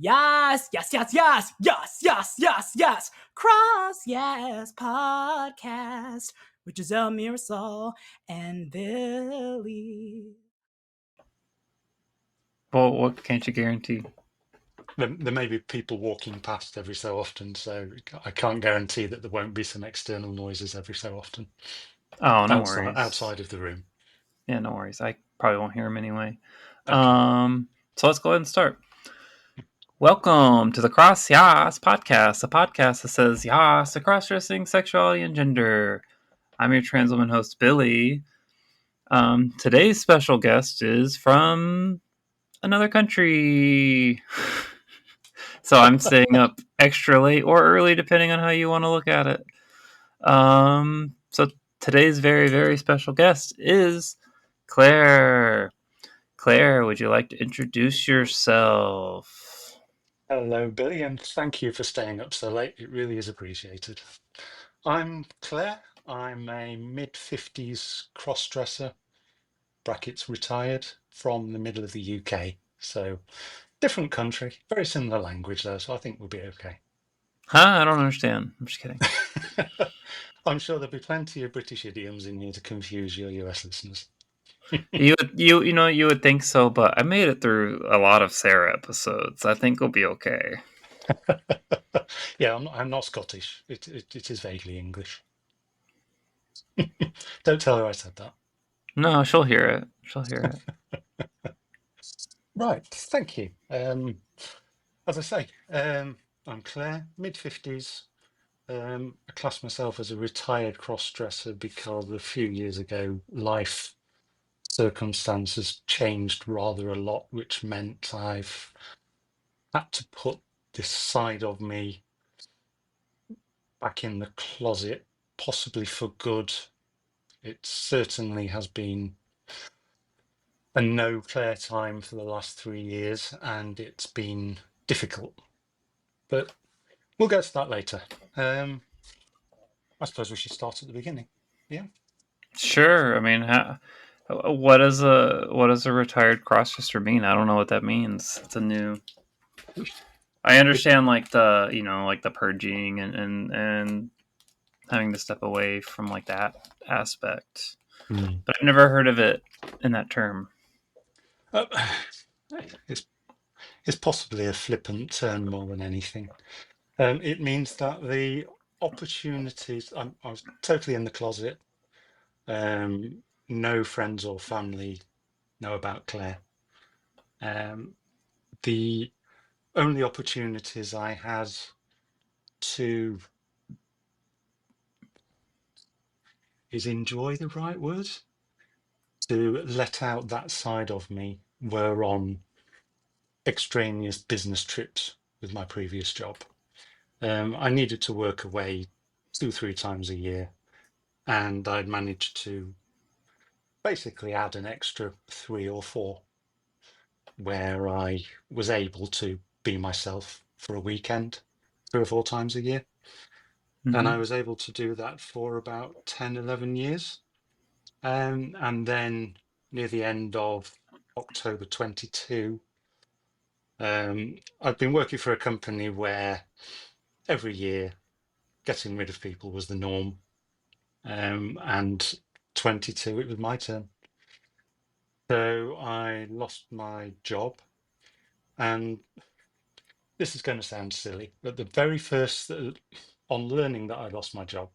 Yes, yes, yes, yes, yes, yes, yes, yes. Curi-Yaas Podcast, which is Marisol and Billy. Well, what can't you guarantee? There may be people walking past every so often, so I can't guarantee that there won't be some external noises every so often. Oh, no worries. Outside of the room. Yeah, no worries. I probably won't hear them anyway. Okay. So let's go ahead and start. Welcome to the Curi-Yaas Podcast, a podcast that says yas to cross-dressing, sexuality, and gender. I'm your trans woman host, Billy. Today's special guest is from another country. So I'm staying up extra late or early, depending on how you want to look at it. So today's very, very special guest is Claire. Claire, would you like to introduce yourself? Hello, Billy, and thank you for staying up so late. It really is appreciated. I'm Claire. I'm a mid-50s cross-dresser, brackets retired, from the middle of the UK. So different country, very similar language though, so I think we'll be okay. Huh? I don't understand. I'm just kidding. I'm sure there'll be plenty of British idioms in here to confuse your US listeners. You would think so, but I made it through a lot of Sarah episodes. I think we'll be okay. Yeah, I'm not Scottish. It is vaguely English. Don't tell her I said that. No, she'll hear it. She'll hear it. Right, thank you. As I say, I'm Claire, mid-50s. I class myself as a retired cross-dresser because a few years ago, life circumstances changed rather a lot, which meant I've had to put this side of me back in the closet, possibly for good. It certainly has been a no Claire time for the last 3 years, and it's been difficult. But we'll get to that later. I suppose we should start at the beginning. Yeah. Sure. I mean, what does a retired crossdresser mean? I don't know what that means. It's a new. I understand like the purging and having to step away from like that aspect, but I've never heard of it in that term. It's possibly a flippant term more than anything. It means that the opportunities. I was totally in the closet. No friends or family know about Claire. The only opportunities I had to is enjoy the right word, to let out that side of me were on extraneous business trips with my previous job. I needed to work away 2-3 times a year, and I'd managed to basically add an extra 3 or 4 where I was able to be myself for a weekend 3 or 4 times a year. And I was able to do that for about 10-11 years. And then near the end of October 22, I'd been working for a company where every year getting rid of people was the norm. And 22, it was my turn. So I lost my job. And this is going to sound silly, but the very first, on learning that I lost my job,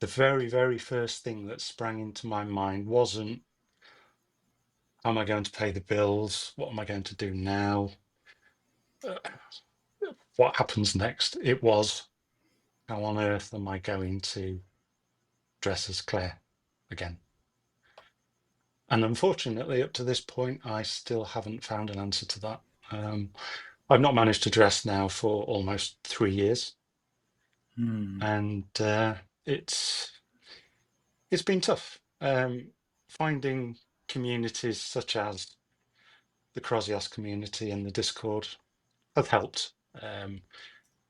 the very, very first thing that sprang into my mind wasn't, how am I going to pay the bills? What am I going to do now? What happens next? It was, how on earth am I going to dress as Claire again? And unfortunately, up to this point, I still haven't found an answer to that. I've not managed to dress now for almost 3 years, and it's been tough. Finding communities such as the Curi-Yaas community and the Discord have helped.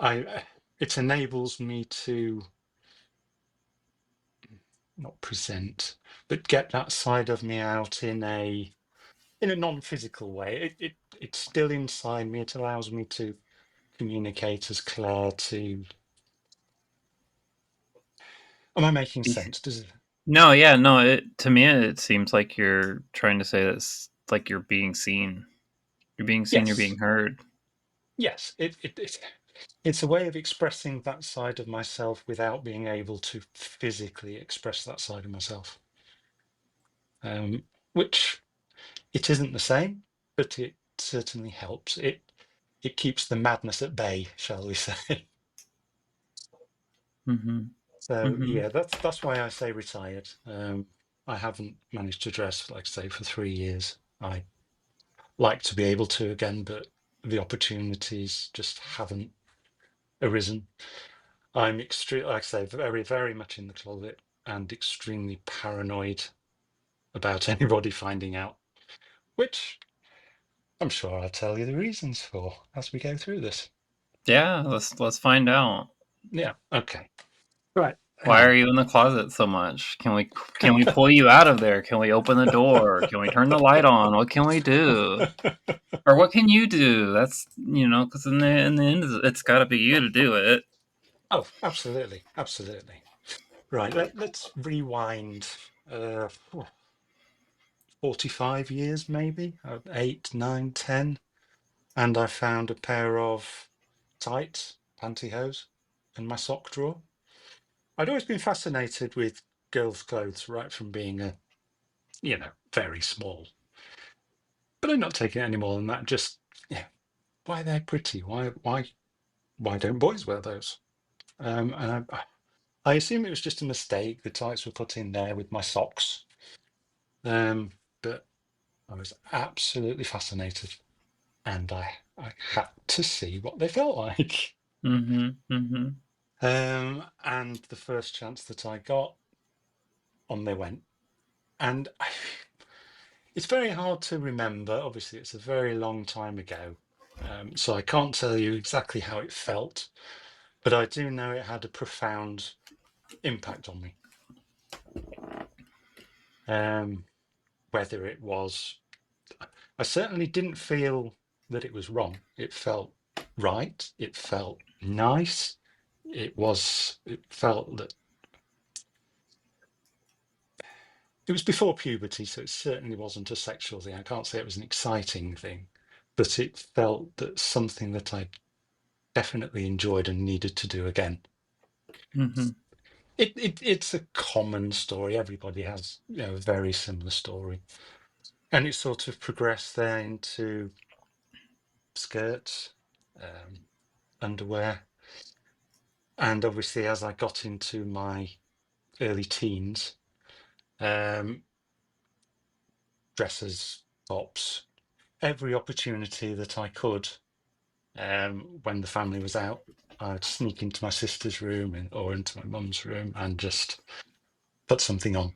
It enables me to not present, but get that side of me out in a in a non-physical way. It's still inside me. It allows me to communicate as Claire to. Am I making sense? Does it? No, yeah, no. To me, it seems like you're trying to say that it's like you're being seen. You're being seen. You're Yes, being heard. yes. It's a way of expressing that side of myself without being able to physically express that side of myself. Which it isn't the same, but it certainly helps. It keeps the madness at bay, shall we say? Mm-hmm. So Mm-hmm. yeah, that's why I say retired. I haven't managed to dress, like I say, for 3 years. I like to be able to again, but the opportunities just haven't arisen. I'm extreme, like I say, very, very much in the closet and extremely paranoid about anybody finding out, which I'm sure I'll tell you the reasons for as we go through this. Yeah, let's find out. Yeah, okay. Right, hang Why are on. you in the closet so much? Can we pull you out of there? Can we open the door? Can we turn the light on? What can we do? Or what can you do? That's because in the end, it's got to be you to do it. Oh, absolutely, absolutely. Right, let's rewind 45 years maybe, 8, 9, 10, and I found a pair of tights, pantyhose, in my sock drawer. I'd always been fascinated with girls' clothes right from being very small. But I'm not taking it any more than that. Just, yeah, why they're pretty? Why don't boys wear those? And I assume it was just a mistake. The tights were put in there with my socks. But I was absolutely fascinated, and I had to see what they felt like. Mm-hmm. Mm-hmm. And the first chance that I got, on they went. And it's very hard to remember. Obviously, it's a very long time ago. So I can't tell you exactly how it felt, but I do know it had a profound impact on me. Whether it was, I certainly didn't feel that it was wrong. It felt right. It felt nice. It felt that it was before puberty, so it certainly wasn't a sexual thing. I can't say it was an exciting thing, but it felt that something that I definitely enjoyed and needed to do again. Mm-hmm. It's a common story. Everybody has, a very similar story, and it sort of progressed there into skirts, underwear, and obviously as I got into my early teens, um, dresses, tops, every opportunity that I could. When the family was out, I'd sneak into my sister's room or into my mum's room and just put something on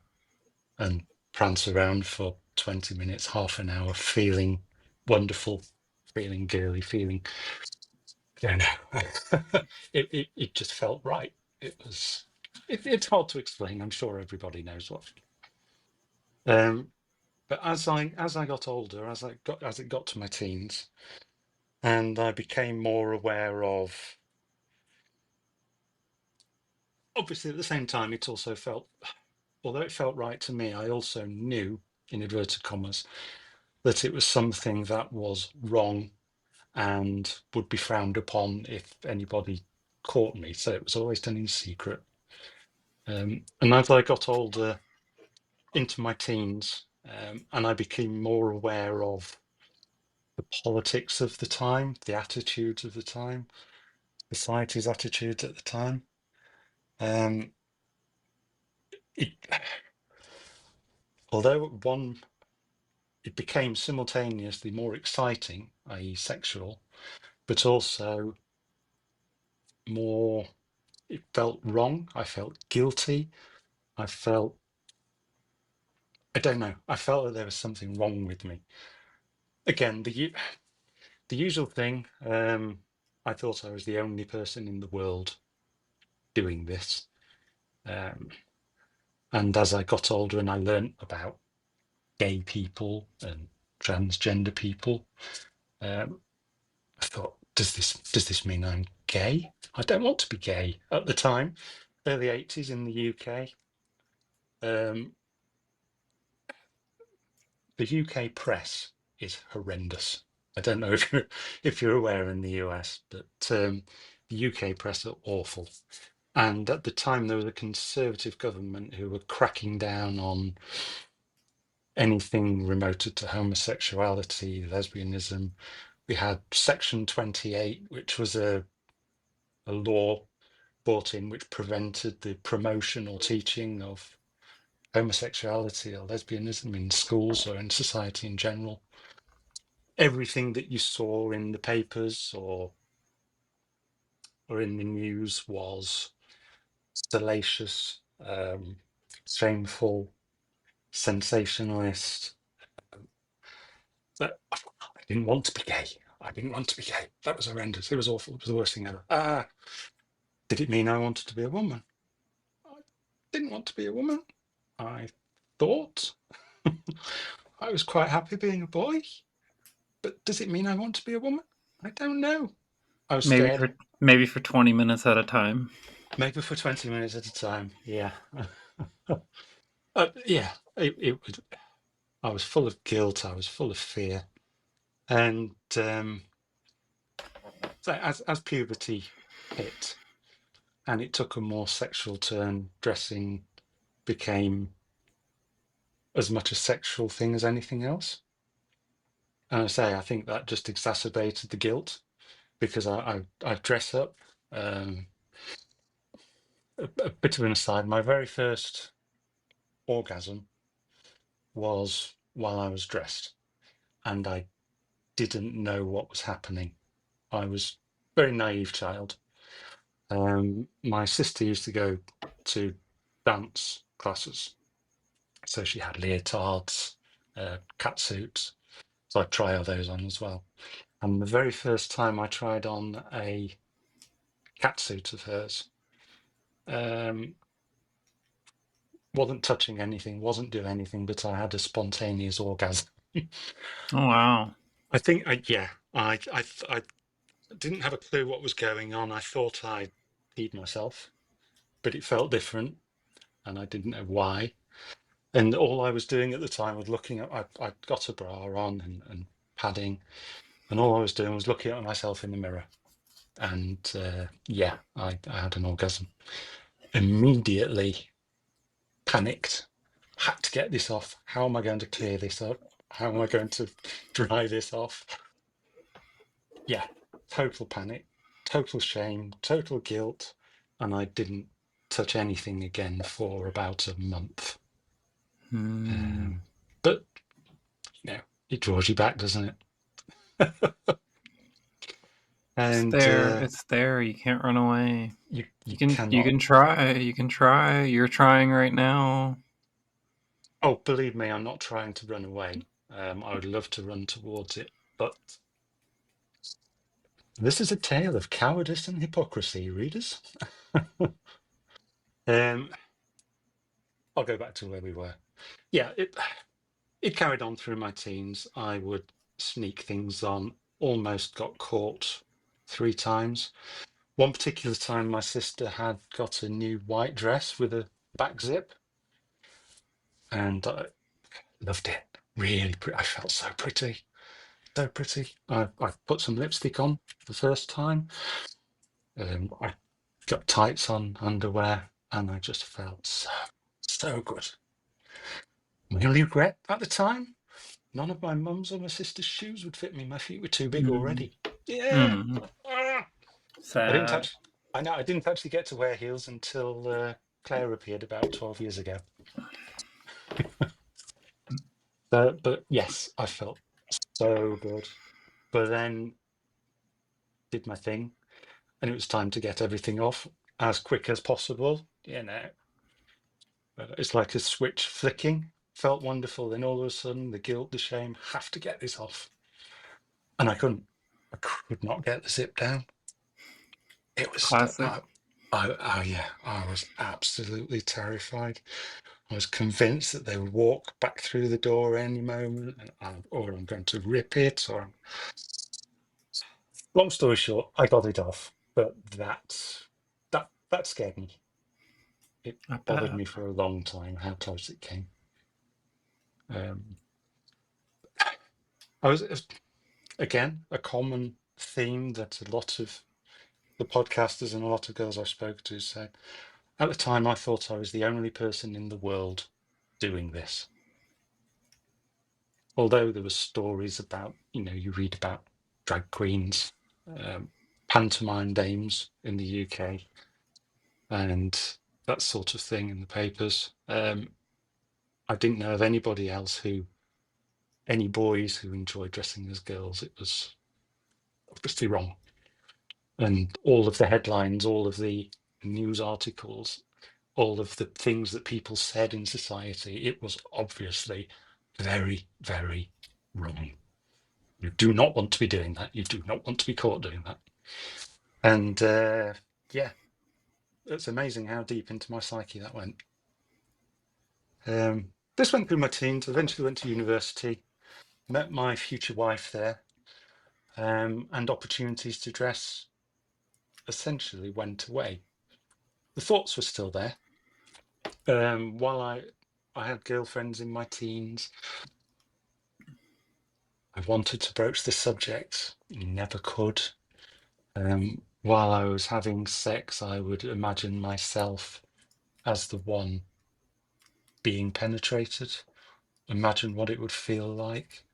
and prance around for 20 minutes, half an hour, feeling wonderful, feeling girly, feeling, I don't know. It just felt right. It's hard to explain. I'm sure everybody knows what. Um, but as I got older, as it got to my teens, and I became more aware of, obviously at the same time, it also felt, although it felt right to me, I also knew, in inverted commas, that it was something that was wrong and would be frowned upon if anybody caught me. So it was always done in secret. And as I got older, into my teens, and I became more aware of the politics of the time, the attitudes of the time, society's attitudes at the time. Um, it, although it became simultaneously more exciting, i.e., sexual, but also more, it felt wrong. I felt guilty. I felt, I don't know, I felt that there was something wrong with me. Again, the usual thing. I thought I was the only person in the world doing this. Um, and as I got older and I learnt about gay people and transgender people. I thought, does this mean I'm gay? I don't want to be gay at the time, early 80s in the UK. The UK press is horrendous. I don't know if you're aware in the US, but the UK press are awful. And at the time, there was a Conservative government who were cracking down on anything remoted to homosexuality, lesbianism. We had Section 28, which was a law brought in which prevented the promotion or teaching of homosexuality or lesbianism in schools or in society in general. Everything that you saw in the papers or in the news was salacious, shameful, sensationalist. But I didn't want to be gay. I didn't want to be gay. That was horrendous. It was awful. It was the worst thing ever. Did it mean I wanted to be a woman? I didn't want to be a woman. I thought I was quite happy being a boy. But does it mean I want to be a woman? I don't know. I was scared. Maybe for 20 minutes at a time. Maybe for 20 minutes at a time. Yeah. Yeah. It was. I was full of guilt. I was full of fear. And so as puberty hit, and it took a more sexual turn, dressing became as much a sexual thing as anything else. And I think that just exacerbated the guilt because I dress up. A bit of an aside, my very first orgasm was while I was dressed, and I didn't know what was happening. I was a very naive child. My sister used to go to dance classes, so she had leotards, cat suits, so I'd try all those on as well. And the very first time I tried on a cat suit of hers, wasn't touching anything, wasn't doing anything, but I had a spontaneous orgasm. Oh, wow. I think, I didn't have a clue what was going on. I thought I peed myself, but it felt different, and I didn't know why. And all I was doing at the time was looking at. I got a bra on and padding, and all I was doing was looking at myself in the mirror. And yeah, I had an orgasm. Immediately panicked. Had to get this off. How am I going to clear this up? How am I going to dry this off? Yeah, total panic, total shame, total guilt, and I didn't touch anything again for about a month. But you know, it draws you back, doesn't it? And It's there. You can't run away. you You cannot. can try. You can try. You're trying right now. Oh, believe me, I'm not trying to run away. I would love to run towards it, but this is a tale of cowardice and hypocrisy, readers. I'll go back to where we were. Yeah, it carried on through my teens. I would sneak things on, almost got caught 3 times. One particular time, my sister had got a new white dress with a back zip, and I loved it. Really pretty. I felt so pretty. So pretty. I put some lipstick on for the first time. I got tights on, underwear, and I just felt so good. My only regret at the time, none of my mum's or my sister's shoes would fit me. My feet were too big already. Yeah. Ah! Sad. I didn't actually get to wear heels until Claire appeared about 12 years ago. But yes, I felt so good. But then did my thing, and it was time to get everything off as quick as possible. You know, it's like a switch flicking. Felt wonderful. Then all of a sudden, the guilt, the shame, have to get this off. And I couldn't. I could not get the zip down. It was stuck. Classic. Oh yeah, I was absolutely terrified. I was convinced that they would walk back through the door any moment, or I'm going to rip it. Long story short, I got it off, but that scared me. It I bothered bet. me for a long time how close it came. Um, I was again a common theme that a lot of the podcasters and a lot of girls I spoke to said. At the time, I thought I was the only person in the world doing this. Although there were stories about, you read about drag queens, um, pantomime dames in the UK, and that sort of thing in the papers. I didn't know of anybody else any boys who enjoyed dressing as girls. It was obviously wrong. And all of the headlines, all of the news articles, all of the things that people said in society, it was obviously very, very wrong. You do not want to be doing that. You do not want to be caught doing that. And yeah, it's amazing how deep into my psyche that went. This went through my teens, eventually went to university, met my future wife there, and opportunities to dress essentially went away. The thoughts were still there. While I had girlfriends in my teens, I wanted to broach the subject, never could. While I was having sex, I would imagine myself as the one being penetrated, imagine what it would feel like.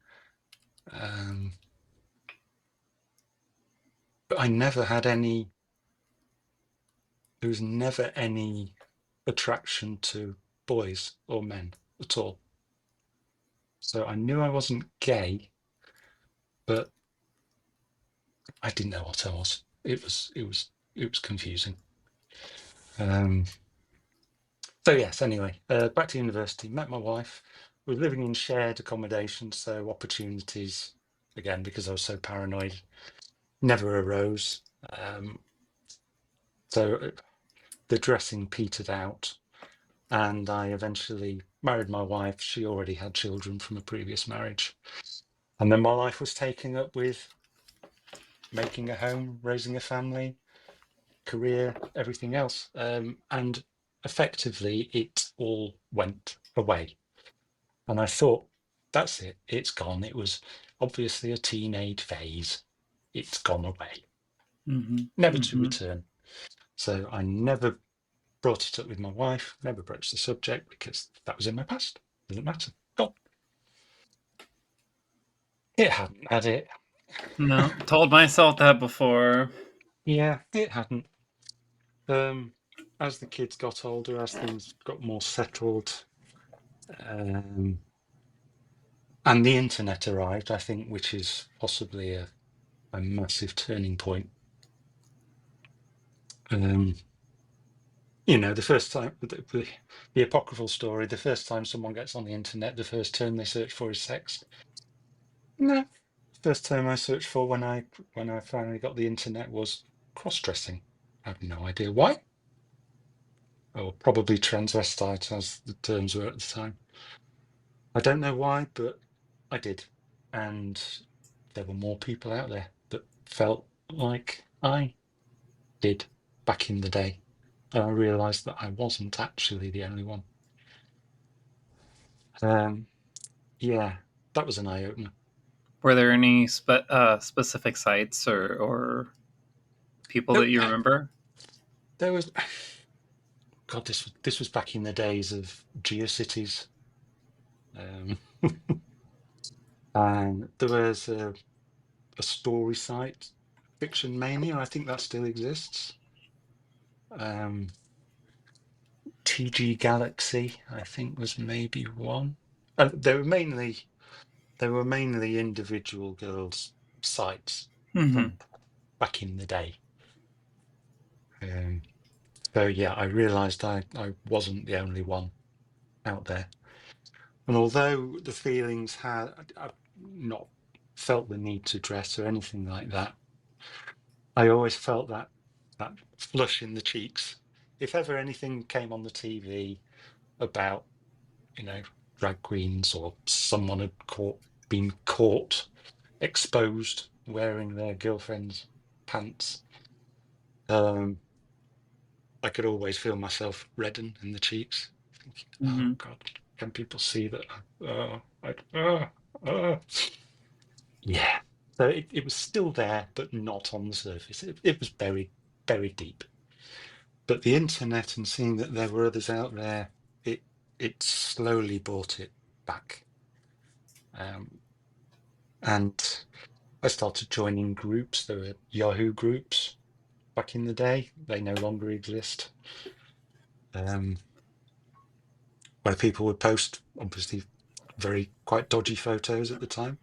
But I never had there was never any attraction to boys or men at all. So I knew I wasn't gay, but I didn't know what I was. It was confusing. So yes, anyway, back to university, met my wife. We were living in shared accommodation, so opportunities, again, because I was so paranoid, never arose. So the dressing petered out, and I eventually married my wife. She already had children from a previous marriage. And then my life was taken up with making a home, raising a family, career, everything else. And effectively, it all went away. And I thought, that's it, it's gone. It was obviously a teenage phase. It's gone away, never to return. So I never brought it up with my wife, never broached the subject because that was in my past. Doesn't matter. Gone. It hadn't, had it? No, told myself that before. Yeah, it hadn't. As the kids got older, as things got more settled, and the internet arrived, I think, which is possibly a massive turning point. The first time, the apocryphal story, the first time someone gets on the internet, the first term they search for is sex. No, first term I searched for when I finally got the internet was cross-dressing. I have no idea why. Or probably transvestite, as the terms were at the time. I don't know why, but I did. And there were more people out there that felt like I did back in the day. And I realised that I wasn't actually the only one. Yeah, that was an eye-opener. Were there any specific sites or people No, that you remember? there was. God, this was back in the days of GeoCities, and there was a story site, Fiction Mania. I think that still exists. TG Galaxy, I think, was maybe one. And they were mainly individual girls' sites from back in the day. So yeah, I realised I wasn't the only one out there. And although the feelings I've not felt the need to dress or anything like that, I always felt that flush in the cheeks. If ever anything came on the TV about drag queens or someone had been caught exposed wearing their girlfriend's pants. I could always feel myself redden in the cheeks, thinking, "Oh God, can people see that?" Yeah. So it was still there, but not on the surface. It was buried, buried deep. But the internet and seeing that there were others out there, it slowly brought it back. And I started joining groups. There were Yahoo groups back in the day. They no longer exist. Where people would post, obviously, quite dodgy photos at the time.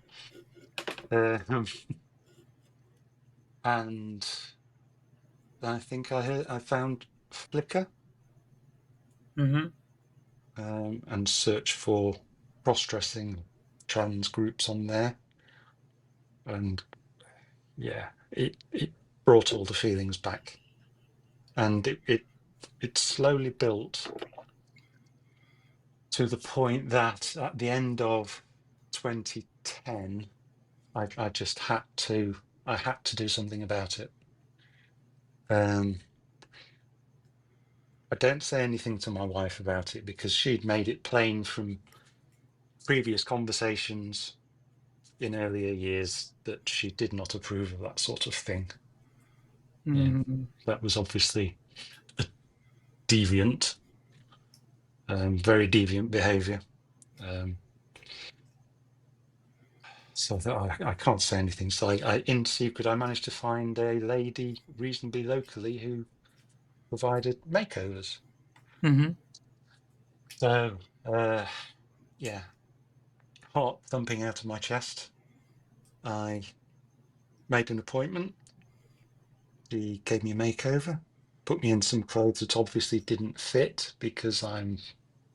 And I think I found Flickr and searched for cross-dressing trans groups on there. And yeah, it brought all the feelings back. And it slowly built to the point that at the end of 2010, I just had to do something about it. I don't say anything to my wife about it because she'd made it plain from previous conversations in earlier years that she did not approve of that sort of thing. That was obviously a deviant, very deviant behaviour. So that I can't say anything. So in secret, I managed to find a lady reasonably locally who provided makeovers. So yeah, heart thumping out of my chest. I made an appointment. She gave me a makeover, put me in some clothes that obviously didn't fit because I'm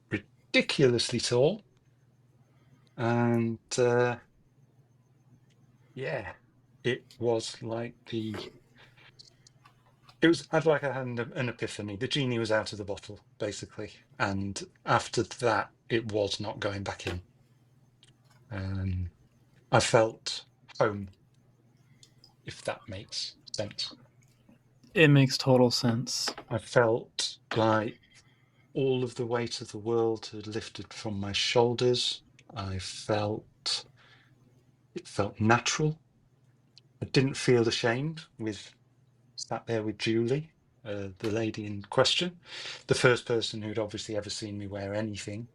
ridiculously tall. And yeah, it was like I'd like I had an epiphany. The genie was out of the bottle, basically. And after that, it was not going back in. I felt home, if that makes sense. It makes total sense. I felt like all of the weight of the world had lifted from my shoulders. It felt natural. I didn't feel ashamed sat there with Julie, the lady in question, the first person who'd obviously ever seen me wear anything.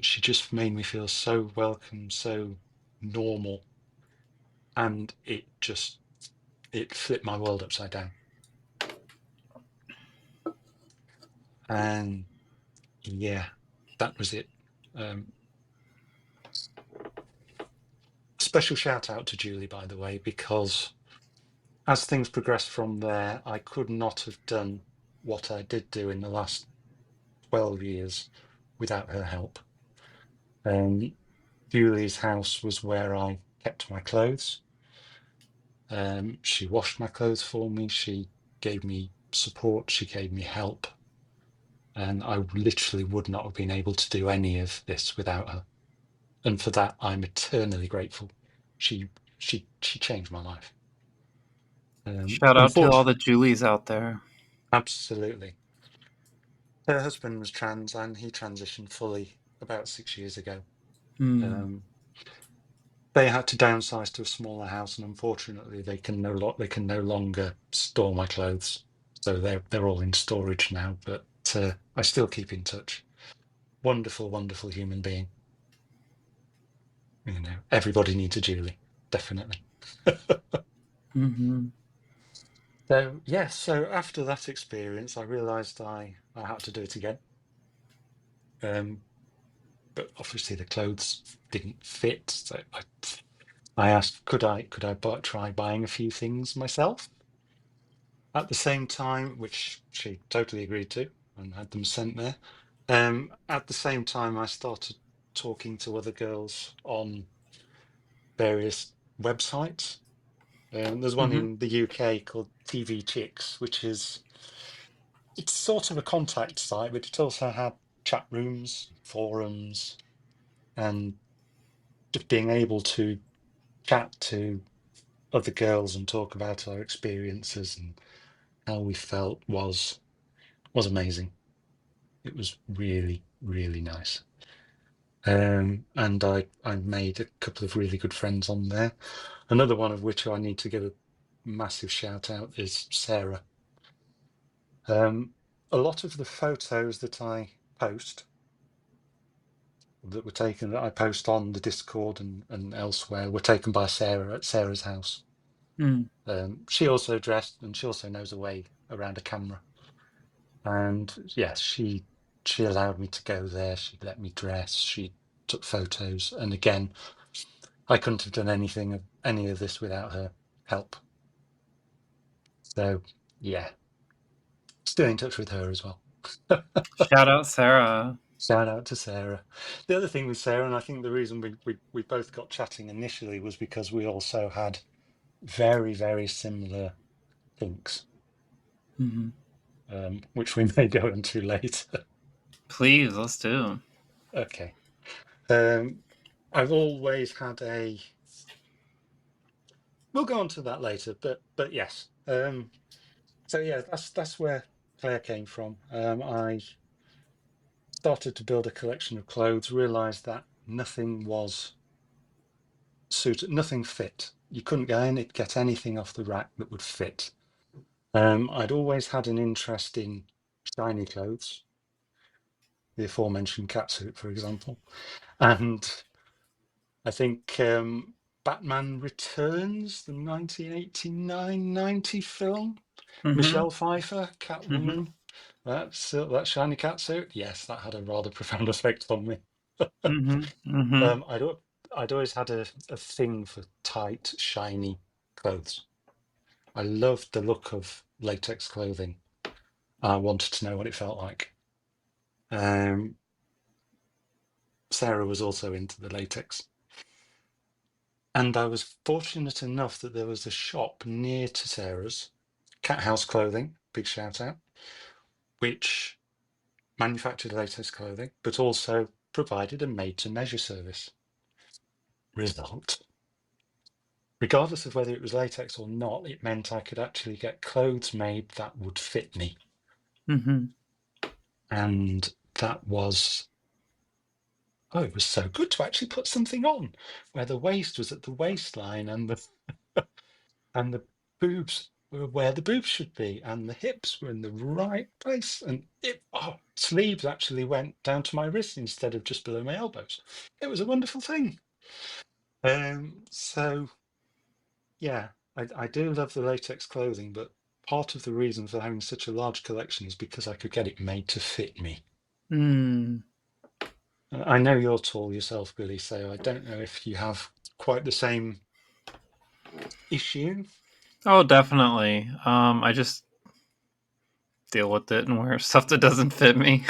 She just made me feel so welcome, so normal, and it flipped my world upside down. And yeah, that was it. Special shout out to Julie, by the way, because as things progressed from there, I could not have done what I did do in the last 12 years without her help. Julie's house was where I kept my clothes. She washed my clothes for me. She gave me support. She gave me help. And I literally would not have been able to do any of this without her. And for that, I'm eternally grateful. She changed my life. Shout out to all the Julies out there. Absolutely. Her husband was trans and he transitioned fully about 6 years ago. They had to downsize to a smaller house, and unfortunately, they can no longer store my clothes, so they're all in storage now. But I still keep in touch. Wonderful, wonderful human being. Everybody needs a Julie, definitely. So yes, so after that experience, I realised I had to do it again. But obviously, the clothes didn't fit, so I asked, could I try buying a few things myself? At the same time, which she totally agreed to and had them sent there. At the same time, I started talking to other girls on various websites. There's one in the UK called TV Chicks, it's sort of a contact site, but it also had chat rooms, forums, and just being able to chat to other girls and talk about our experiences and how we felt was amazing. It was really, really nice. And I made a couple of really good friends on there. Another one of which I need to give a massive shout out is Sarah. A lot of the photos that I post that were taken that I post on the Discord and elsewhere were taken by Sarah at Sarah's house. Mm. She also dressed and she also knows a way around a camera. And yes, she allowed me to go there. She let me dress. She took photos. And again, I couldn't have done any of this without her help. So yeah, still in touch with her as well. Shout out Sarah. Shout out to Sarah. The other thing with Sarah, and I think the reason we both got chatting initially was because we also had very, very similar thinks, Mm-hmm. which we may go into later. Please, let's do. Okay. I've always had a. We'll go on to that later, but yes. So yeah, that's where Claire came from. I started to build a collection of clothes, realised that nothing was suited, nothing fit. You couldn't get anything off the rack that would fit. I'd always had an interest in shiny clothes, the aforementioned catsuit, for example, and I think Batman Returns, the 1989-90 film, Mm-hmm. Michelle Pfeiffer, Mm-hmm. Catwoman, that shiny catsuit. Yes, that had a rather profound effect on me. Mm-hmm. Mm-hmm. I'd I'd always had a thing for tight, shiny clothes. I loved the look of latex clothing. I wanted to know what it felt like. Um, Sarah was also into the latex. And I was fortunate enough that there was a shop near to Sarah's, Cat House Clothing, big shout out, which manufactured latex clothing, but also provided a made to measure service. Result. Regardless of whether it was latex or not, it meant I could actually get clothes made that would fit me. Mm-hmm. And that was, oh, it was so good to actually put something on where the waist was at the waistline and the boobs were where the boobs should be and the hips were in the right place. And sleeves actually went down to my wrists instead of just below my elbows. It was a wonderful thing. So yeah, I do love the latex clothing, but part of the reason for having such a large collection is because I could get it made to fit me. Mm. I know you're tall yourself, Billy, so I don't know if you have quite the same issue. Oh, definitely. I just deal with it and wear stuff that doesn't fit me.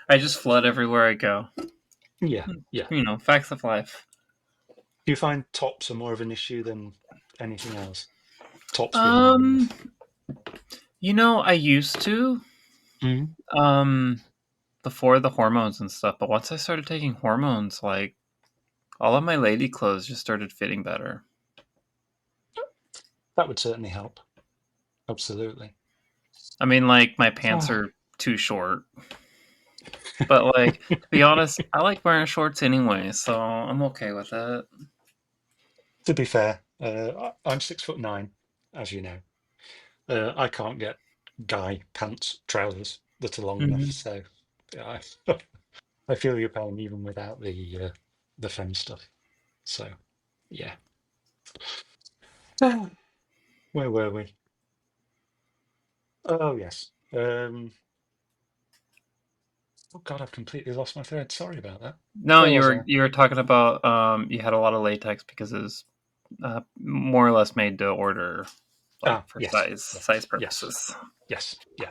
I just flood everywhere I go. Yeah, yeah. You know, facts of life. Do you find tops are more of an issue than anything else? Tops being long Um, enough. you know, I used to. Mm. Um, before the hormones and stuff, but once I started taking hormones, like all of my lady clothes just started fitting better. That would certainly help. Absolutely. I mean, like my pants Ah. are too short, but like to be honest, I like wearing shorts anyway, so I'm okay with it. To be fair, I'm 6'9", as you know. I can't get guy pants, trousers that are long enough, Mm-hmm. so yeah, I feel your pain even without the femme stuff. So yeah. Ah, where were we? Oh yes. Oh God, I've completely lost my thread. Sorry about that. No, Where was I? you were talking about you had a lot of latex because it was more or less made to order, like Ah, for yes, yes, size yes, purposes. yes, yeah.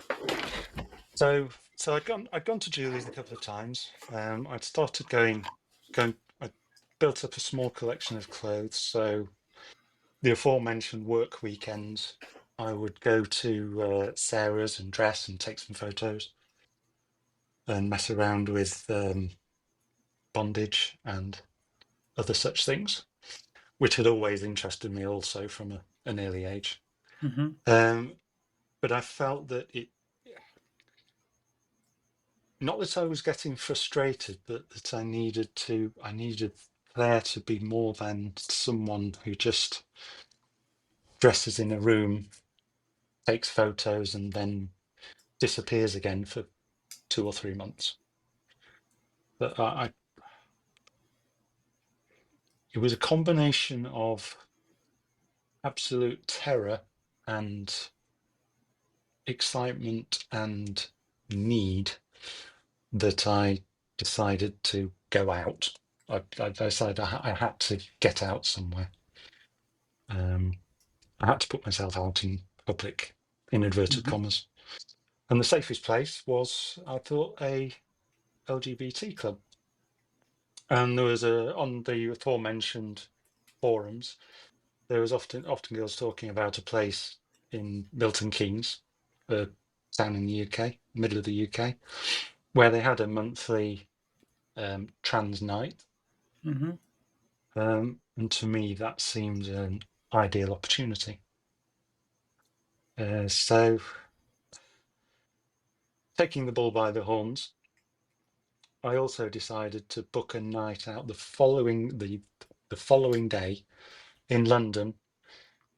So I'd gone to Julie's a couple of times. I'd started going. I built up a small collection of clothes. So the aforementioned work weekends, I would go to Sarah's and dress and take some photos. and mess around with bondage and other such things, which had always interested me also from an early age. But I felt that not that I was getting frustrated, but that I needed there to be more than someone who just dresses in a room, takes photos, and then disappears again for 2 or 3 months. But it was a combination of absolute terror and excitement and need that I decided to go out. I decided I had to get out somewhere. I had to put myself out in public, in inverted commas. And the safest place was, I thought, a LGBT club. And there was on the aforementioned forums, there was often girls talking about a place in Milton Keynes, a town in the UK, middle of the UK, where they had a monthly trans night. And to me, that seemed an ideal opportunity. So, taking the bull by the horns, I also decided to book a night out the following day in London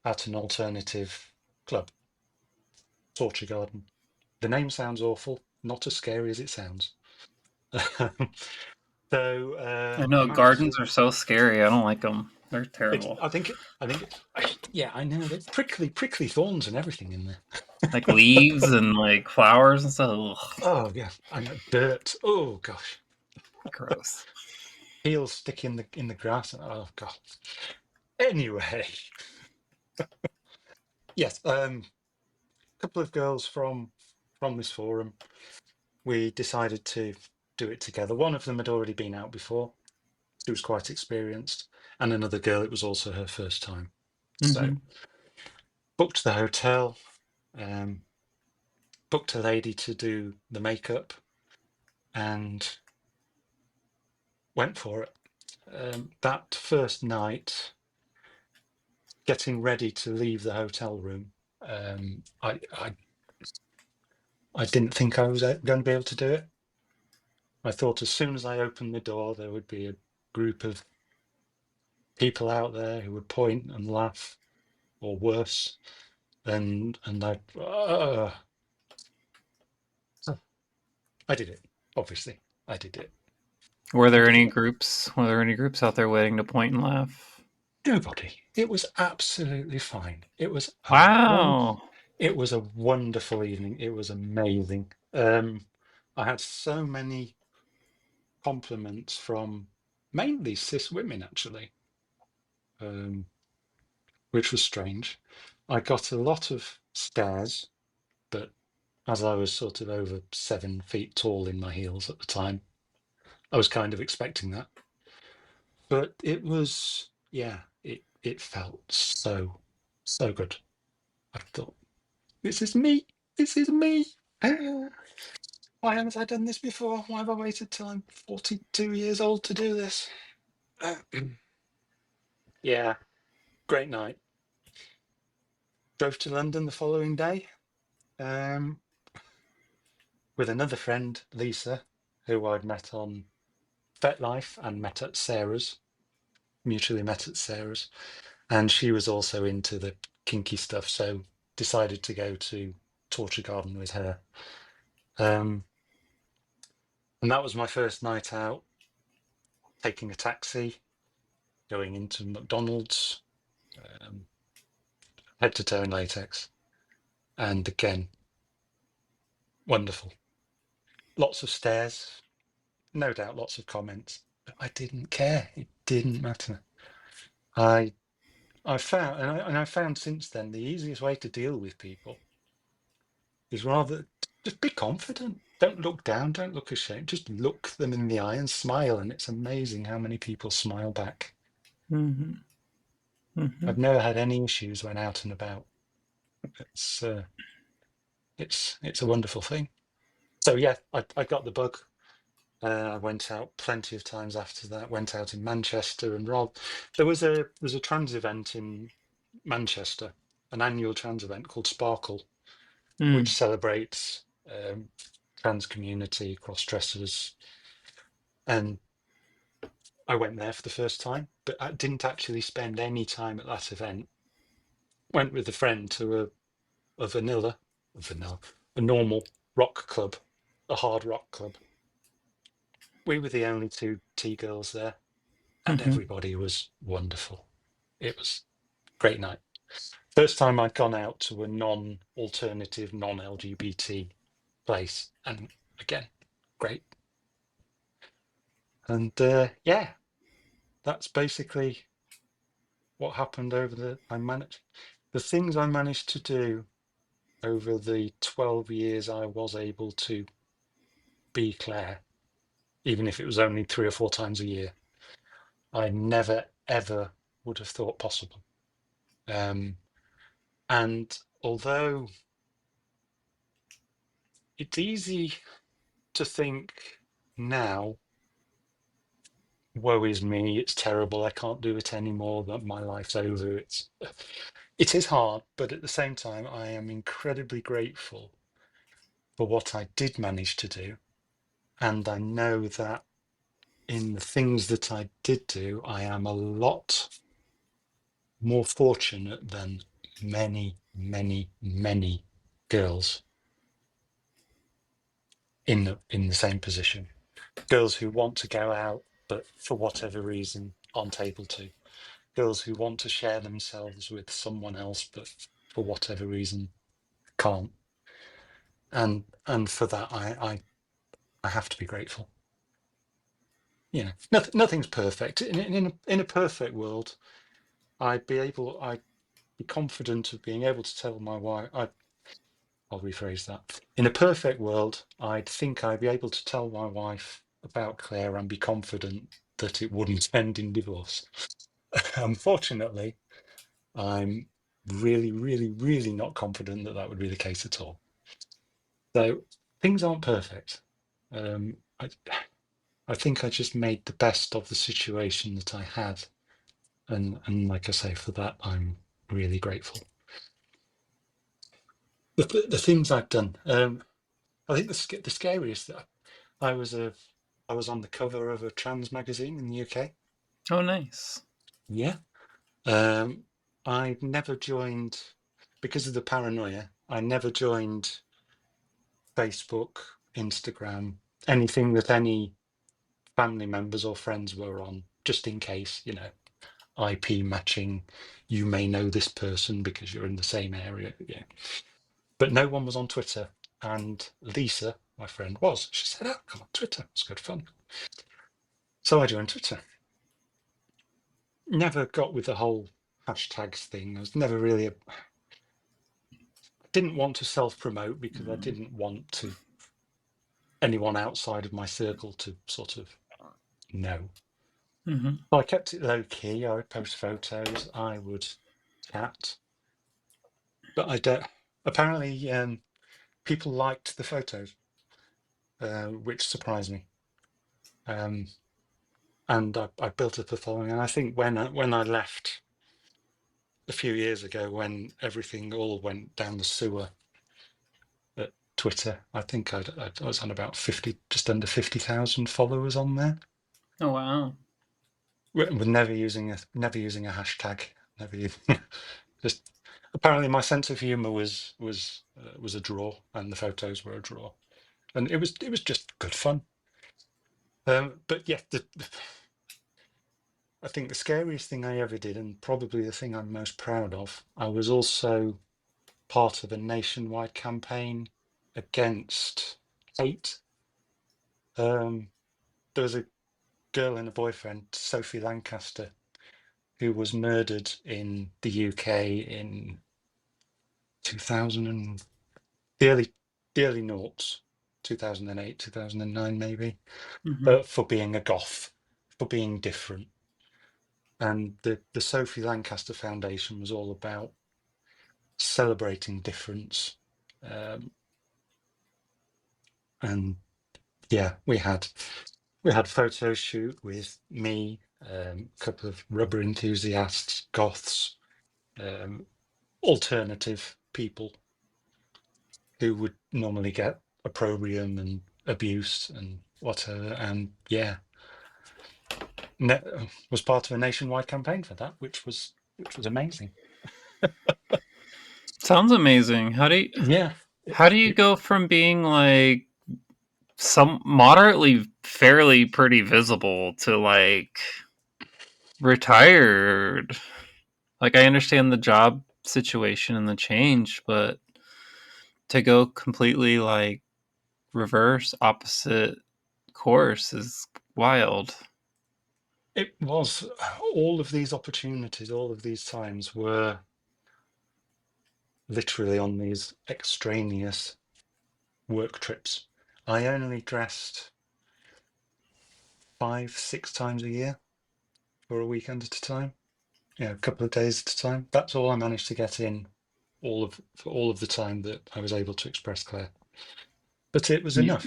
at an alternative club, Torture Garden. The name sounds awful, not as scary as it sounds. So I know gardens are so scary. I don't like them. They're terrible. Yeah, I know. There's prickly thorns and everything in there. Like leaves and like flowers and stuff. Ugh, Oh yeah, I know. Dirt. Oh gosh, gross. heels stick in the grass. Oh god. Anyway, yes. A couple of girls from this forum, we decided to do it together. One of them had already been out before. She was quite experienced, and another girl, it was also her first time. So booked the hotel, booked a lady to do the makeup, and went for it. That first night, getting ready to leave the hotel room, I didn't think I was going to be able to do it. I thought as soon as I opened the door, there would be a group of people out there who would point and laugh, or worse. And I did it. Obviously, I did it. Were there any groups? Were there any groups out there waiting to point and laugh? Nobody. It was absolutely fine. It was Wow. it was a wonderful evening. It was amazing. I had so many compliments from mainly cis women, actually, which was strange. I got a lot of stares, but as I was sort of over 7 feet tall in my heels at the time, I was kind of expecting that. But it was, yeah, it felt so good. I thought, this is me. This is me. Why haven't I done this before? Why have I waited till I'm 42 years old to do this? Yeah, great night. Drove to London the following day with another friend, Lisa, who I'd met on FetLife and met at Sarah's, mutually met at Sarah's. And she was also into the kinky stuff, so decided to go to Torture Garden with her. And that was my first night out, taking a taxi, going into McDonald's, head to toe in latex. And again, wonderful. Lots of stares, no doubt lots of comments, but I didn't care. It didn't matter. I found, and I found since then, the easiest way to deal with people is rather just be confident. Don't look down, don't look ashamed. Just look them in the eye and smile. And it's amazing how many people smile back. I've never had any issues when out and about. It's a wonderful thing. So yeah, I got the bug. I went out plenty of times after that. Went out in Manchester and Rob. There's a trans event in Manchester, an annual trans event called Sparkle, which celebrates trans community, cross dressers, and I went there for the first time, but I didn't actually spend any time at that event. Went with a friend to a normal rock club, a hard rock club. We were the only two T girls there, and everybody was wonderful. It was a great night. First time I'd gone out to a non-alternative, non-LGBT place, and again, great. And yeah, that's basically what happened over the things I managed to do over the 12 years I was able to be Claire, even if it was only 3 or 4 times a year. I never ever would have thought possible. And although it's easy to think now, woe is me, it's terrible, I can't do it anymore, that my life's over. It is hard, but at the same time, I am incredibly grateful for what I did manage to do. And I know that in the things that I did do, I am a lot more fortunate than many, many, many girls in the same position. Girls who want to go out, but for whatever reason aren't able to. Girls who want to share themselves with someone else, but for whatever reason can't. And for that, I have to be grateful. You know, nothing's perfect. In a perfect world, I'd be confident of being able to tell my wife. I'll rephrase that. In a perfect world, I'd think I'd be able to tell my wife about Claire and be confident that it wouldn't end in divorce. Unfortunately, I'm really, really, really not confident that would be the case at all. So things aren't perfect. I think I just made the best of the situation that I had. And like I say, for that, I'm really grateful. The things I've done, I think the scariest that I was on the cover of a trans magazine in the UK. Oh, nice. Yeah. I never joined, because of the paranoia, I never joined Facebook, Instagram, anything that any family members or friends were on, just in case, IP matching. You may know this person because you're in the same area. Yeah. But no one was on Twitter. And Lisa, my friend, was. She said, "Oh, come on Twitter. It's good fun." So I joined Twitter. Never got with the whole hashtags thing. I was never really didn't want to self-promote because I didn't want anyone outside of my circle to sort of know. So I kept it low key. I would post photos. I would chat. But I don't. Apparently, people liked the photos, which surprised me. And I built up a following. And I think when I left a few years ago, when everything all went down the sewer at Twitter, I think I was on about 50, just under 50,000 followers on there. Oh, wow. With never using a hashtag. Just apparently my sense of humor was a draw, and the photos were a draw, and it was just good fun. But yeah, I think the scariest thing I ever did, and probably the thing I'm most proud of, I was also part of a nationwide campaign against hate. There was a girl and a boyfriend, Sophie Lancaster, who was murdered in the UK in 2000 and the early noughts, 2008, 2009 maybe, for being a goth, for being different. And the Sophie Lancaster Foundation was all about celebrating difference, And yeah, we had photo shoot with me, a couple of rubber enthusiasts, goths, alternative people who would normally get opprobrium and abuse and whatever. And yeah, was part of a nationwide campaign for that, which was amazing. Sounds amazing. Yeah, How do you it, go from being like some moderately fairly pretty visible to like retired? Like I understand the job situation and the change, but to go completely like reverse opposite course is wild. it was all of these opportunities, all of these times were literally on these extraneous work trips. I only dressed 5, 6 times a year for a weekend at a time. A couple of days at a time. That's all I managed to get in for all of the time that I was able to express Claire. But it was You, enough.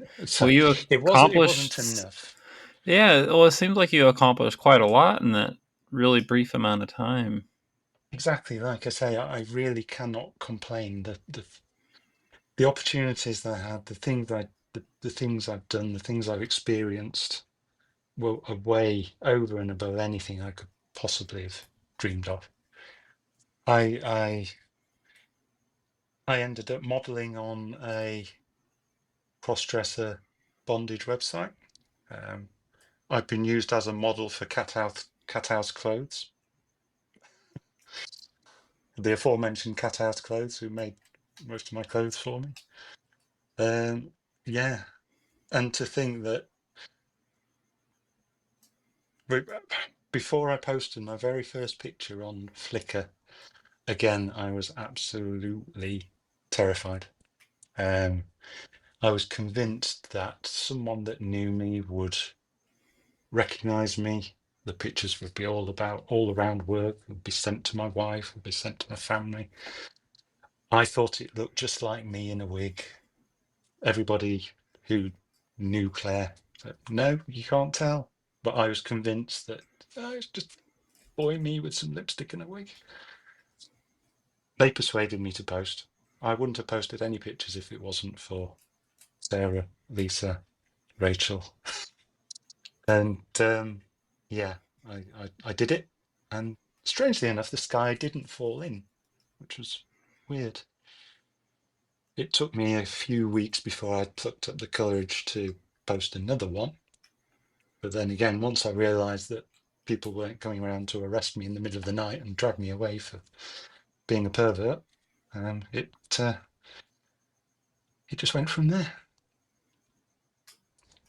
well, So you it wasn't accomplished. enough. Yeah, well, it seems like you accomplished quite a lot in that really brief amount of time. Exactly, like I say, I really cannot complain. The opportunities that I had, the things I've done, the things I've experienced were way over and above anything I could possibly have dreamed of. I I ended up modeling on a cross-dresser bondage website. Um, I've been used as a model for Cat House Clothes, the aforementioned Cat House Clothes, who made most of my clothes for me. Yeah, and to think that before I posted my very first picture on Flickr, again, I was absolutely terrified. Um, I was convinced that someone that knew me would recognize me. The pictures would be all around work, would be sent to my wife, would be sent to my family. I thought it looked just like me in a wig. Everybody who knew Claire said, no, you can't tell. But I was convinced that it's just boy me with some lipstick and a wig. They persuaded me to post. I wouldn't have posted any pictures if it wasn't for Sarah, Lisa, Rachel. And yeah, I did it. And strangely enough, the sky didn't fall in, which was weird. It took me a few weeks before I plucked up the courage to post another one. But then again, once I realized that people weren't coming around to arrest me in the middle of the night and drag me away for being a pervert, it just went from there.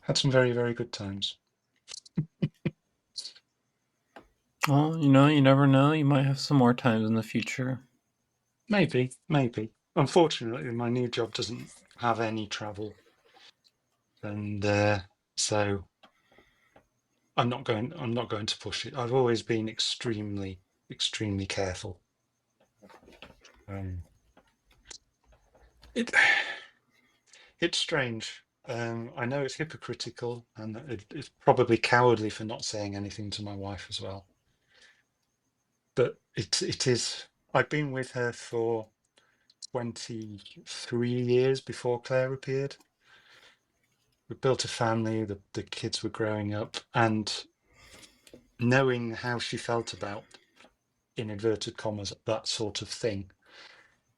Had some very, very good times. Well, you never know. You might have some more times in the future. Maybe, maybe. Unfortunately, my new job doesn't have any travel, and so I'm not going. I'm not going to push it. I've always been extremely, extremely careful. It it's strange. I know it's hypocritical, and it's probably cowardly for not saying anything to my wife as well. But it is. I've been with her for 23 years before Claire appeared. We built a family. The kids were growing up, and knowing how she felt about, in inverted commas, that sort of thing,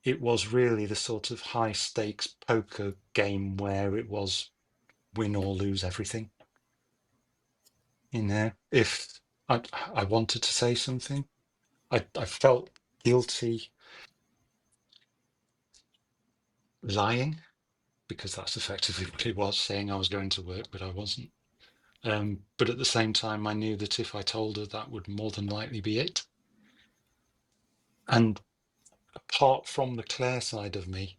it was really the sort of high stakes poker game where it was win or lose everything. If I wanted to say something, I felt guilty lying, because that's effectively what it was, saying I was going to work, but I wasn't. But at the same time, I knew that if I told her, that would more than likely be it. And apart from the Claire side of me,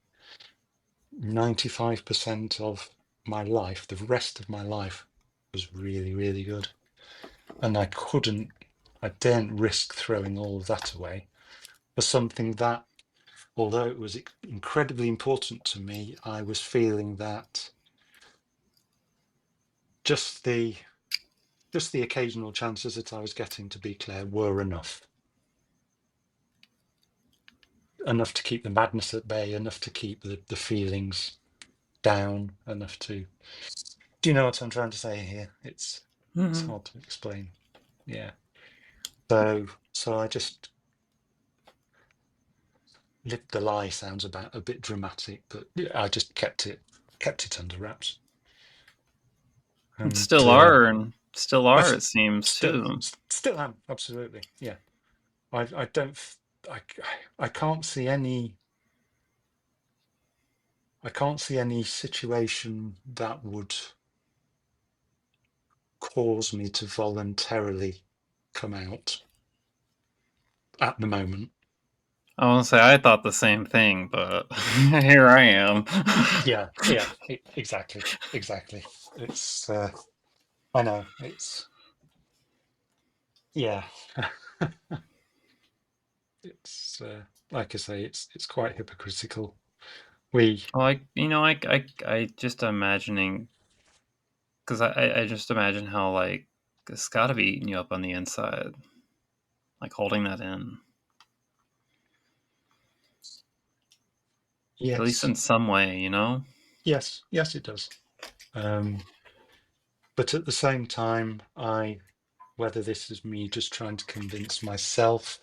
95% of my life, the rest of my life, was really, really good. And I daren't risk throwing all of that away for something that, although it was incredibly important to me, I was feeling that just the occasional chances that I was getting to be Claire were enough to keep the madness at bay, enough to keep the feelings down, enough to. Do you know what I'm trying to say here? It's Mm-hmm. hard to explain. Yeah. So I just lived the lie. Sounds about a bit dramatic, but I just kept it under wraps. And And still are, and still I are, it seems, still too. still am, absolutely. Yeah. I don't I I can't see any situation that would cause me to voluntarily come out at the moment. I want to say I thought the same thing, but here I am. Yeah, exactly. It's I know it's yeah. It's like I say, it's quite hypocritical. We I just imagining, because I just imagine how, like, it's got to be eating you up on the inside, like holding that in, at least yes, in some way, yes, it does. But at the same time, whether this is me just trying to convince myself,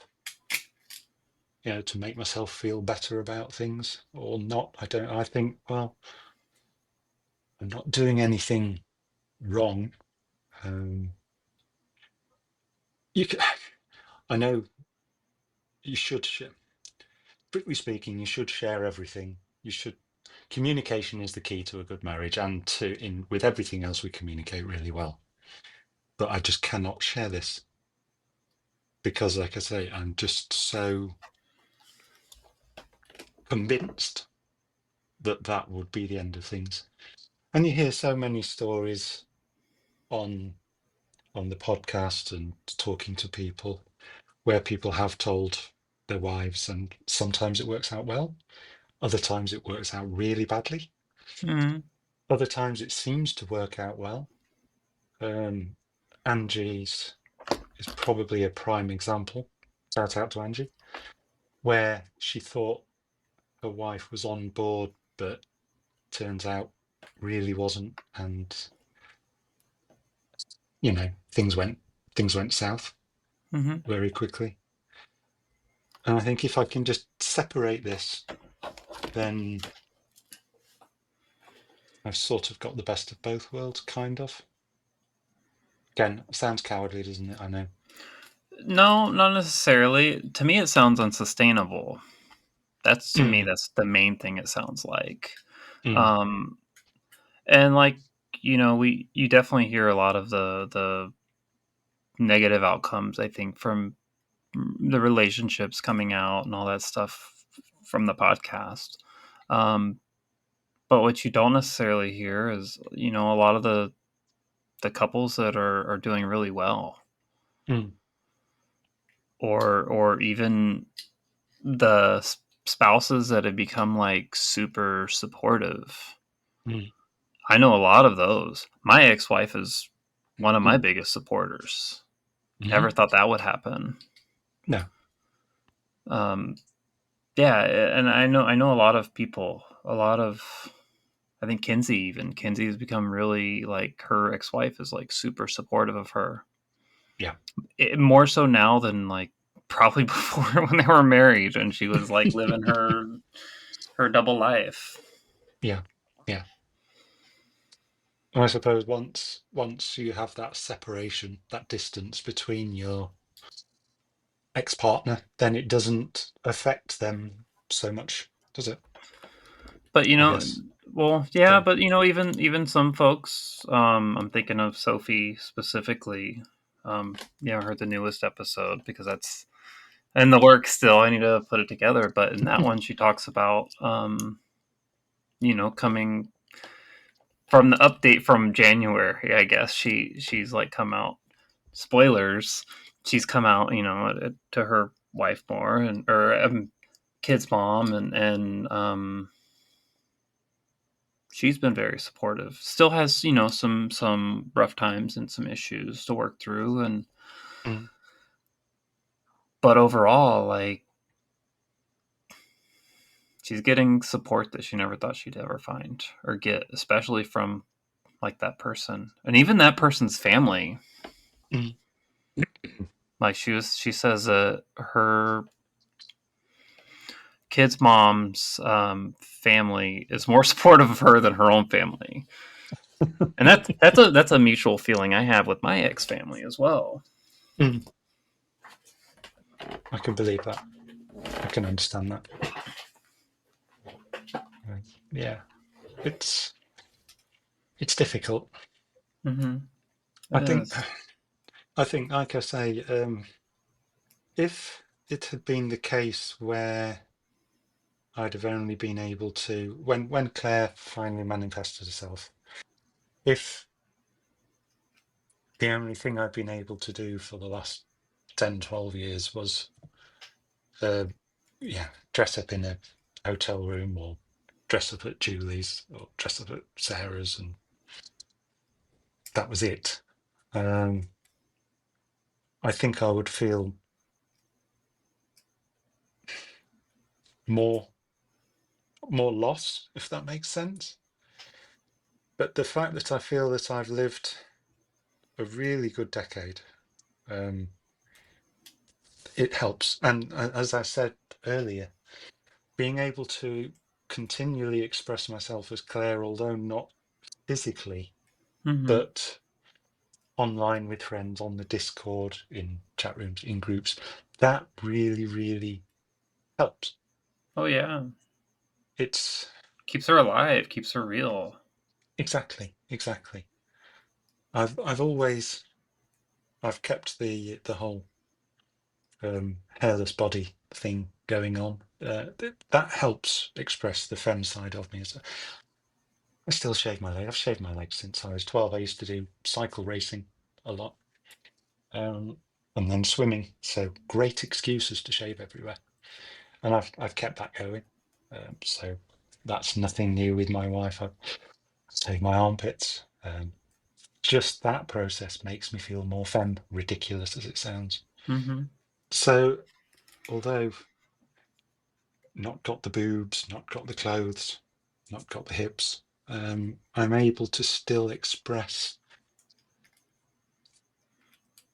to make myself feel better about things or not, I don't. I think, well, I'm not doing anything wrong. Um, you can, I know you should share. Strictly speaking, you should share everything. You should. Communication is the key to a good marriage, and with everything else, we communicate really well. But I just cannot share this because, like I say, I'm just so convinced that that would be the end of things. And you hear so many stories on the podcast and talking to people where people have told their wives, and sometimes it works out well, other times it works out really badly, Mm-hmm. other times it seems to work out well. Angie's is probably a prime example. Shout out to Angie, where she thought her wife was on board, but turns out really wasn't, and things went south Mm-hmm. very quickly. And I think if I can just separate this, then I've sort of got the best of both worlds, kind of. Again, sounds cowardly, doesn't it? I know. No, not necessarily. To me, it sounds unsustainable. To me, Mm, that's the main thing it sounds like. mm, Um, and like, you definitely hear a lot of the negative outcomes, I think, from the relationships coming out and all that stuff from the podcast. Um, but what you don't necessarily hear is, a lot of the couples that are doing really well, mm, or even the spouses that have become like super supportive. mm, I know a lot of those. My ex-wife is one of my mm, biggest supporters. Never mm. thought that would happen. No. Um, yeah, and I know a lot of people. I think Kinsey has become really, like, her ex-wife is like super supportive of her. Yeah. More so now than, like, probably before, when they were married and she was like living her double life. Yeah. Yeah. And I suppose once you have that separation, that distance between your ex-partner, then it doesn't affect them so much, does it? But I guess. well, yeah, Don't. but even some folks, I'm thinking of Sophie specifically. I heard the newest episode because that's in the work still. I need to put it together. But in that one, she talks about, coming from the update from January. I guess she's like come out, spoilers. She's come out, to her wife more, or kid's mom, and she's been very supportive. Still has, you know, some rough times and some issues to work through, and Mm. but overall, like, she's getting support that she never thought she'd ever find or get, especially from like that person, and even that person's family. Mm. Like she says that her kid's mom's family is more supportive of her than her own family, and that's a mutual feeling I have with my ex family as well. Mm. I can believe that. I can understand that. Yeah, it's difficult. Mm-hmm. I It think is. I think, like I say, if it had been the case where I'd have only been able to, when Claire finally manifested herself, if the only thing I've been able to do for the last 10, 12 years was, yeah, dress up in a hotel room or dress up at Julie's or dress up at Sarah's, and that was it. I think I would feel more loss, if that makes sense. But the fact that I feel that I've lived a really good decade, um, it helps. And as I said earlier, being able to continually express myself as Claire, although not physically, Mm-hmm. but online with friends, on the Discord, in chat rooms, in groups, that really, really helps. Oh yeah, It's keeps her alive, keeps her real. exactly. I've kept the whole hairless body thing going on. That helps express the femme side of me. I still shave my legs. I've shaved my legs since I was 12. I used to do cycle racing a lot, and then swimming. So great excuses to shave everywhere, and I've kept that going. So that's nothing new with my wife. I shave my armpits. Just that process makes me feel more femme, ridiculous as it sounds. Mm-hmm. So although not got the boobs, not got the clothes, not got the hips, I'm able to still express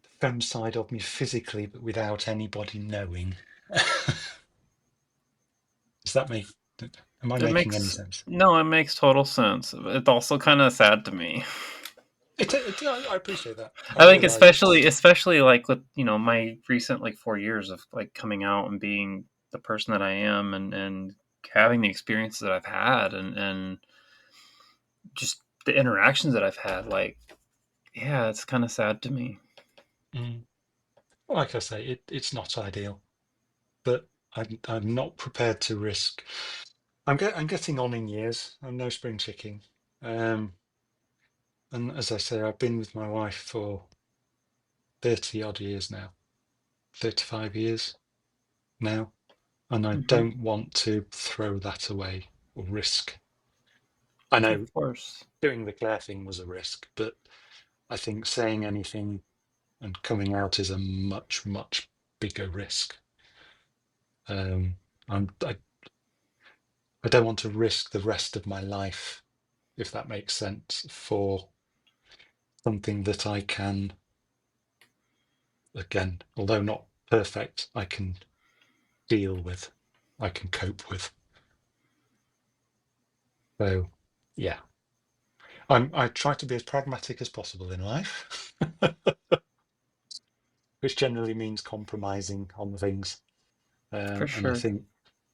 the femme side of me physically, but without anybody knowing. Does that make? Am I It making any makes sense? no, it makes total sense. It's also kind of sad to me. I appreciate that. I I think realise it's. especially like with, you know, my recent like 4 years of like coming out and being the person that I am, and having the experiences that I've had, and just the interactions that I've had. Like, yeah, it's kind of sad to me. Mm, like I say, it's not ideal, but I'm not prepared to risk. I'm getting on in years. I'm no spring chicken, and as I say, I've been with my wife for 30 odd years now, 35 years now, and I Hmm. don't want to throw that away or risk. I know Of course. doing the Claire thing was a risk, but I think saying anything and coming out is a much, much bigger risk. Um, I don't want to risk the rest of my life, if that makes sense, for something that I can, again, although not perfect, I can deal with, I can cope with. So, yeah, I try to be as pragmatic as possible in life, which generally means compromising on the things. For And I sure. think,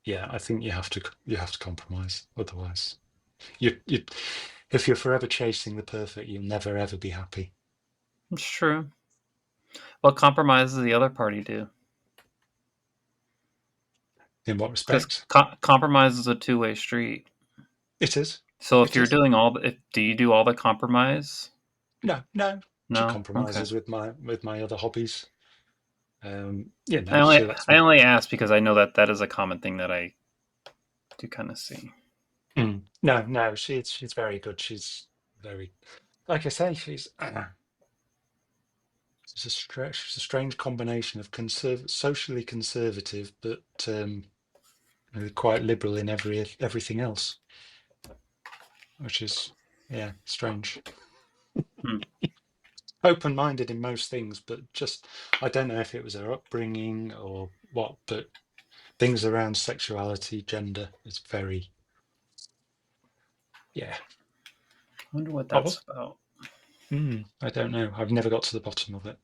yeah, I think you have to compromise. Otherwise, you if you're forever chasing the perfect, you'll never ever be happy. It's true. What compromises the other party do? In what Because respect? compromise is a two-way street. It is. So if It you're is. doing do you do all the compromise? No. She No. Okay. compromises with my other hobbies. She lets I me. only ask because I know that that is a common thing that I do kind of see. No, she's very good. She's very, like I say, she's a strange combination of socially conservative, but quite liberal in everything else, which is strange. Hmm. Open-minded in most things, but just I don't know if it was her upbringing or what, but things around sexuality, gender is very I wonder what Oh, that's about. I don't know. I've never got to the bottom of it.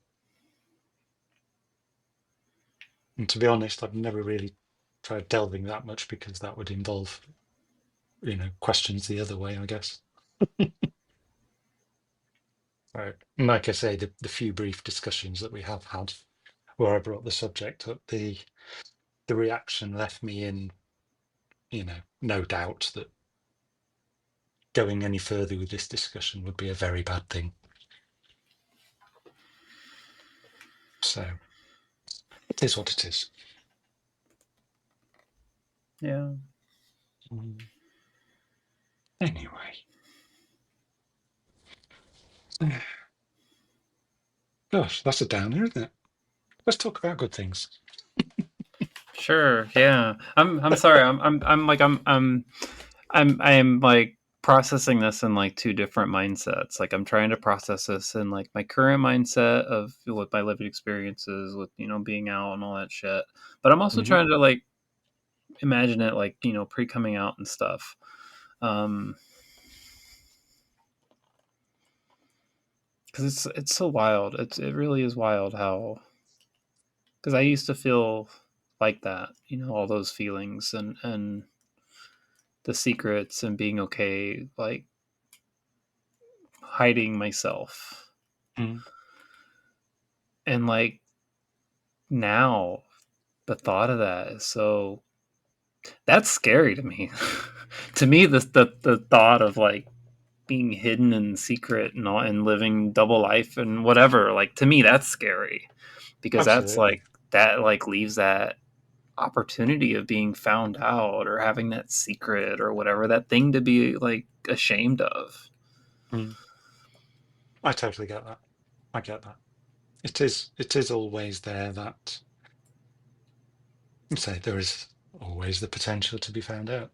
And to be honest, I've never really tried delving that much because that would involve, questions the other way, I guess. Right. Like I say, the few brief discussions that we have had where I brought the subject up, the reaction left me in, no doubt that going any further with this discussion would be a very bad thing. So it is what it is. Yeah. Anyway. Gosh, that's a downer, isn't it? Let's talk about good things. Sure. Yeah. I'm sorry. I am like processing this in like two different mindsets. Like I'm trying to process this in like my current mindset of with my lived experiences with being out and all that shit. But I'm also Mhm. trying to like imagine it like pre coming out and stuff. Because it's so wild. It really is wild how because I used to feel like that, all those feelings and the secrets and being okay, like hiding myself. Mm. And like now, the thought of that is so that's scary to me. To me, the thought of like being hidden and secret and all, and living double life and whatever, like to me, that's scary because that's Absolutely. like that like leaves that opportunity of being found out or having that secret or whatever that thing to be like ashamed of. Mm. I totally get that. I get that. It is always there that say there is always the potential to be found out.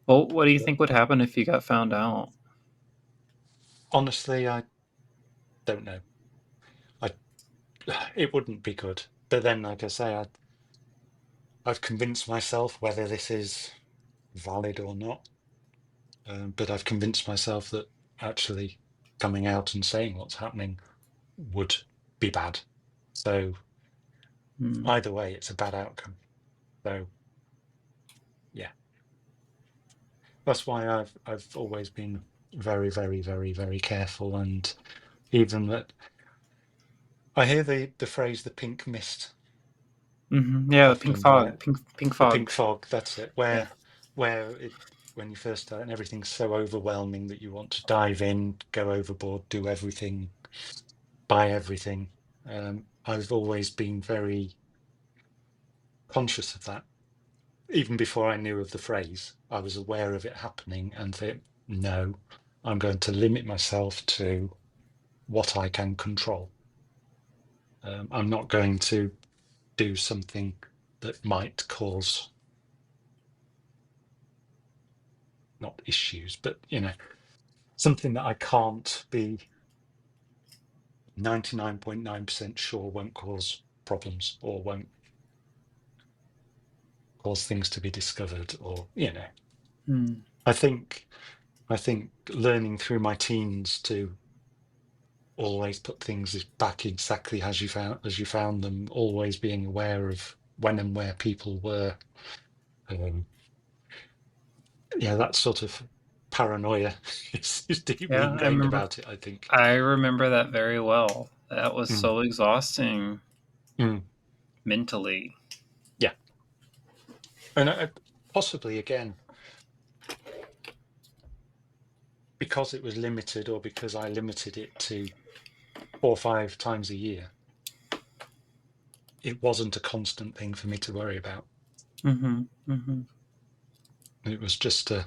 Well, what do you But think would happen if you got found out? honestly, I don't know. I it wouldn't be good. But then, like I say, I've convinced myself whether this is valid or not. But I've convinced myself that actually coming out and saying what's happening would be bad. So Hmm. either way, it's a bad outcome. So yeah, that's why I've always been very, very, very, very careful. And even that, I hear the phrase "the pink mist" Mm-hmm. Yeah, the pink often, where fog, pink the fog. pink fog. That's it. Yeah. Where it when you first start and everything's so overwhelming that you want to dive in, go overboard, do everything, buy everything. I've always been very conscious of that. Even before I knew of the phrase, I was aware of it happening and think, no, I'm going to limit myself to what I can control. I'm not going to do something that might cause not issues, but something that I can't be 99.9% sure won't cause problems or won't cause things to be discovered or Hmm. I think learning through my teens to always put things back exactly as you found them, always being aware of when and where people were. Um, that sort of paranoia is deeply Yeah, ingrained about it, I think. I remember that very well. That was Mm, so exhausting mm, mentally. yeah, and possibly again because it was limited, or because I limited it to 4 or 5 times a year. It wasn't a constant thing for me to worry about. Mm-hmm. Mm-hmm. It was just a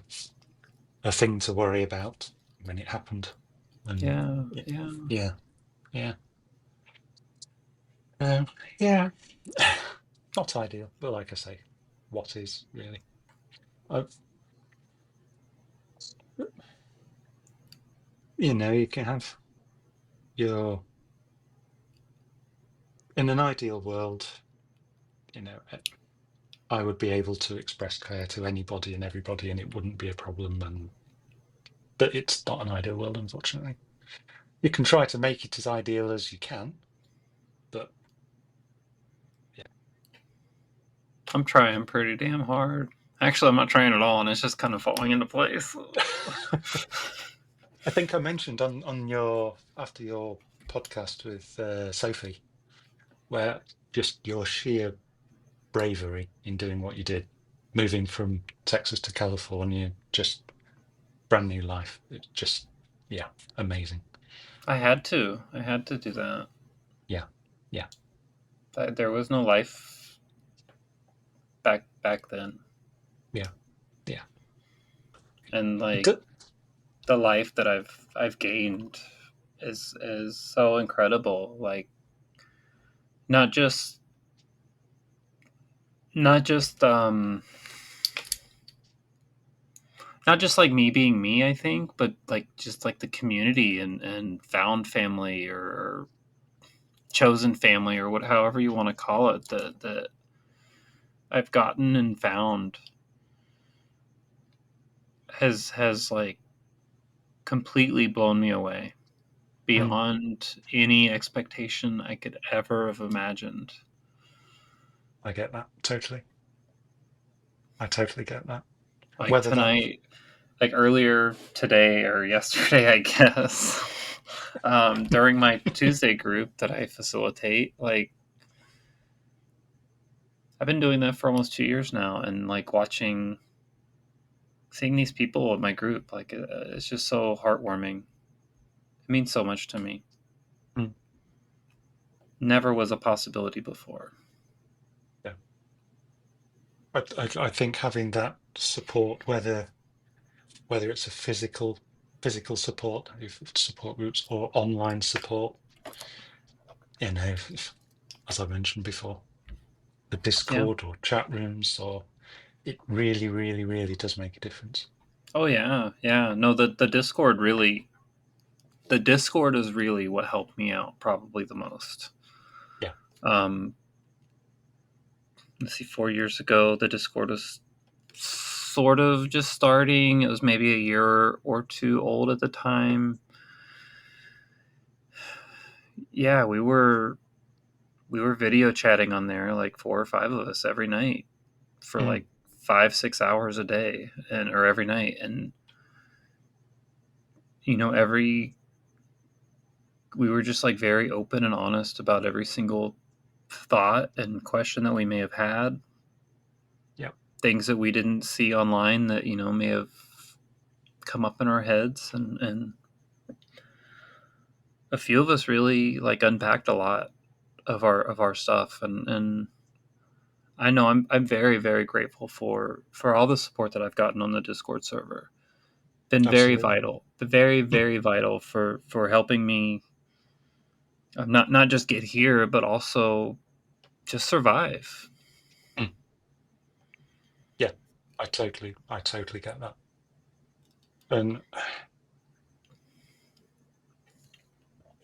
thing to worry about when it happened. And Yeah, yeah, yeah. yeah, yeah. Um, yeah. Not ideal, but like I say, what is really? I, you can have your in an ideal world, you know, I would be able to express care to anybody and everybody, and it wouldn't be a problem. But it's not an ideal world, unfortunately. You can try to make it as ideal as you can, but yeah. I'm trying pretty damn hard. Actually, I'm not trying at all, and it's just kind of falling into place. I think I mentioned on your after your podcast with Sophie, where just your sheer bravery in doing what you did, moving from Texas to California, just brand new life. It's just, yeah, amazing. I had to. I had to do that. Yeah, yeah, There was no life back then, yeah, yeah. and like D- the life that I've gained is so incredible. Like not just not just not just like me being me, I think, but like just like the community and found family or chosen family or what however you want to call it that I've gotten and found has like completely blown me away mm, beyond any expectation I could ever have imagined. I get that totally. I totally get that. Like Whether that, tonight, like earlier today or yesterday, I guess, during my Tuesday group that I facilitate, like I've been doing that for almost 2 years now, and like seeing these people in my group, like it's just so heartwarming. It means so much to me. mm, Never was a possibility before. yeah, I think having that support, whether it's a physical support, support groups, or online support, as I mentioned before, the Yeah. Discord or chat rooms, or it really, really, really does make a difference. Oh yeah, yeah. No, the Discord is really what helped me out probably the most. Yeah. Um, let's see, 4 years ago, the Discord was sort of just starting. It was maybe a year or two old at the time. Yeah, we were video chatting on there, like 4 or 5 of us every night for Mm, like 5-6 hours a day, and or every night, and every we were just like very open and honest about every single thought and question that we may have had, yeah. things that we didn't see online that may have come up in our heads, and a few of us really like unpacked a lot of our stuff, and I know I'm very very grateful for all the support that I've gotten on the Discord server. Been very Absolutely. vital, very Mm, very vital for helping me not just get here but also just survive. mm. Yeah, I totally get that. And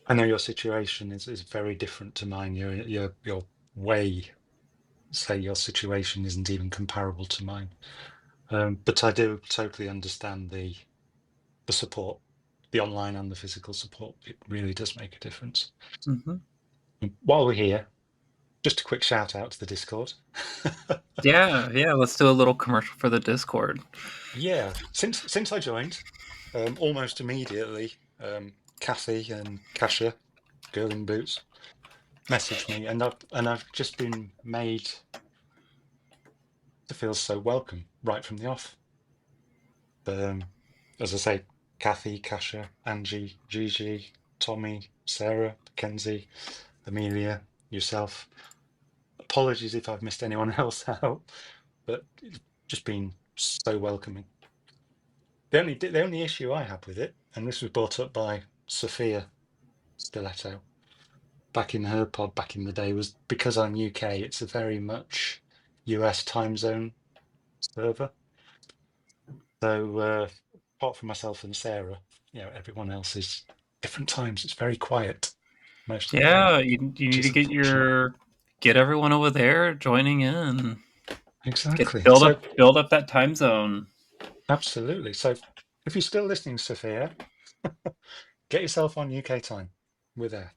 I know your situation is very different to mine. Your way, say your situation isn't even comparable to mine. But I do totally understand the support, the online and the physical support. It really does make a difference. Mm-hmm. And while we're here, just a quick shout out to the Discord. Yeah, yeah. Let's do a little commercial for the Discord. Yeah, since I joined, almost immediately, Kathy and Kasha, Girl in Boots, messaged me, and I've just been made to feel so welcome right from the off. Um, as I say, Kathy, Kasha, Angie, Gigi, Tommy, Sarah, Kenzie, Amelia, yourself. Apologies if I've missed anyone else out, but it's just been so welcoming. The only issue I have with it, and this was brought up by Sophia Stiletto back in her pod back in the day, was because I'm UK, it's a very much US time zone server. So apart from myself and Sarah, everyone else is different times. It's very quiet most of the day, Yeah, you which need is to unfortunate. get everyone over there joining in. Exactly. Build So up that time zone. absolutely. So if you're still listening, Sophia, get yourself on UK time. We're there.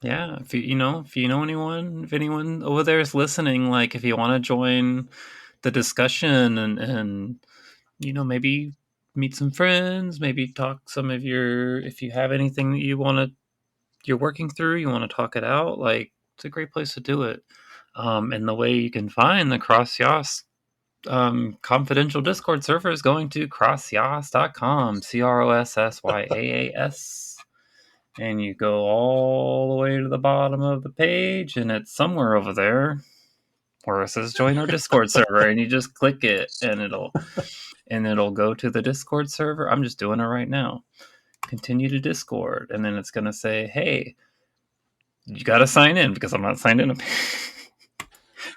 Yeah, if you know anyone, if anyone over there is listening, like if you want to join the discussion and maybe meet some friends, maybe talk some of your if you have anything that you're working through, you want to talk it out, like it's a great place to do it. And the way you can find the Curi-Yaas confidential Discord server is going to Curi-Yaas.com, CROSSYAAS. And you go all the way to the bottom of the page, and it's somewhere over there where it says join our Discord server, and you just click it, and it'll go to the Discord server. I'm just doing it right now. Continue to Discord, and then it's gonna say, hey, you gotta sign in because I'm not signed in.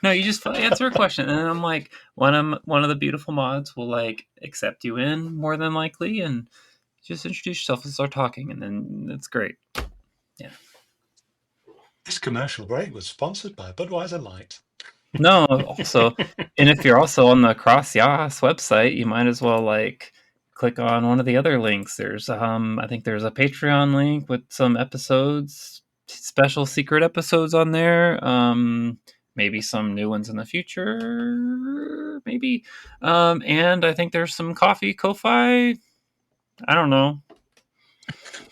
No, you just answer a question, and then I'm like, one of the beautiful mods will like accept you in more than likely, and just introduce yourself and start talking, and then it's great. Yeah. This commercial break was sponsored by Budweiser Light. No, also, and if you're also on the Curi-Yaas website, you might as well like click on one of the other links. There's I think there's a Patreon link with some episodes, special secret episodes on there. Maybe some new ones in the future, maybe. And I think there's some coffee, Ko-Fi. I don't know.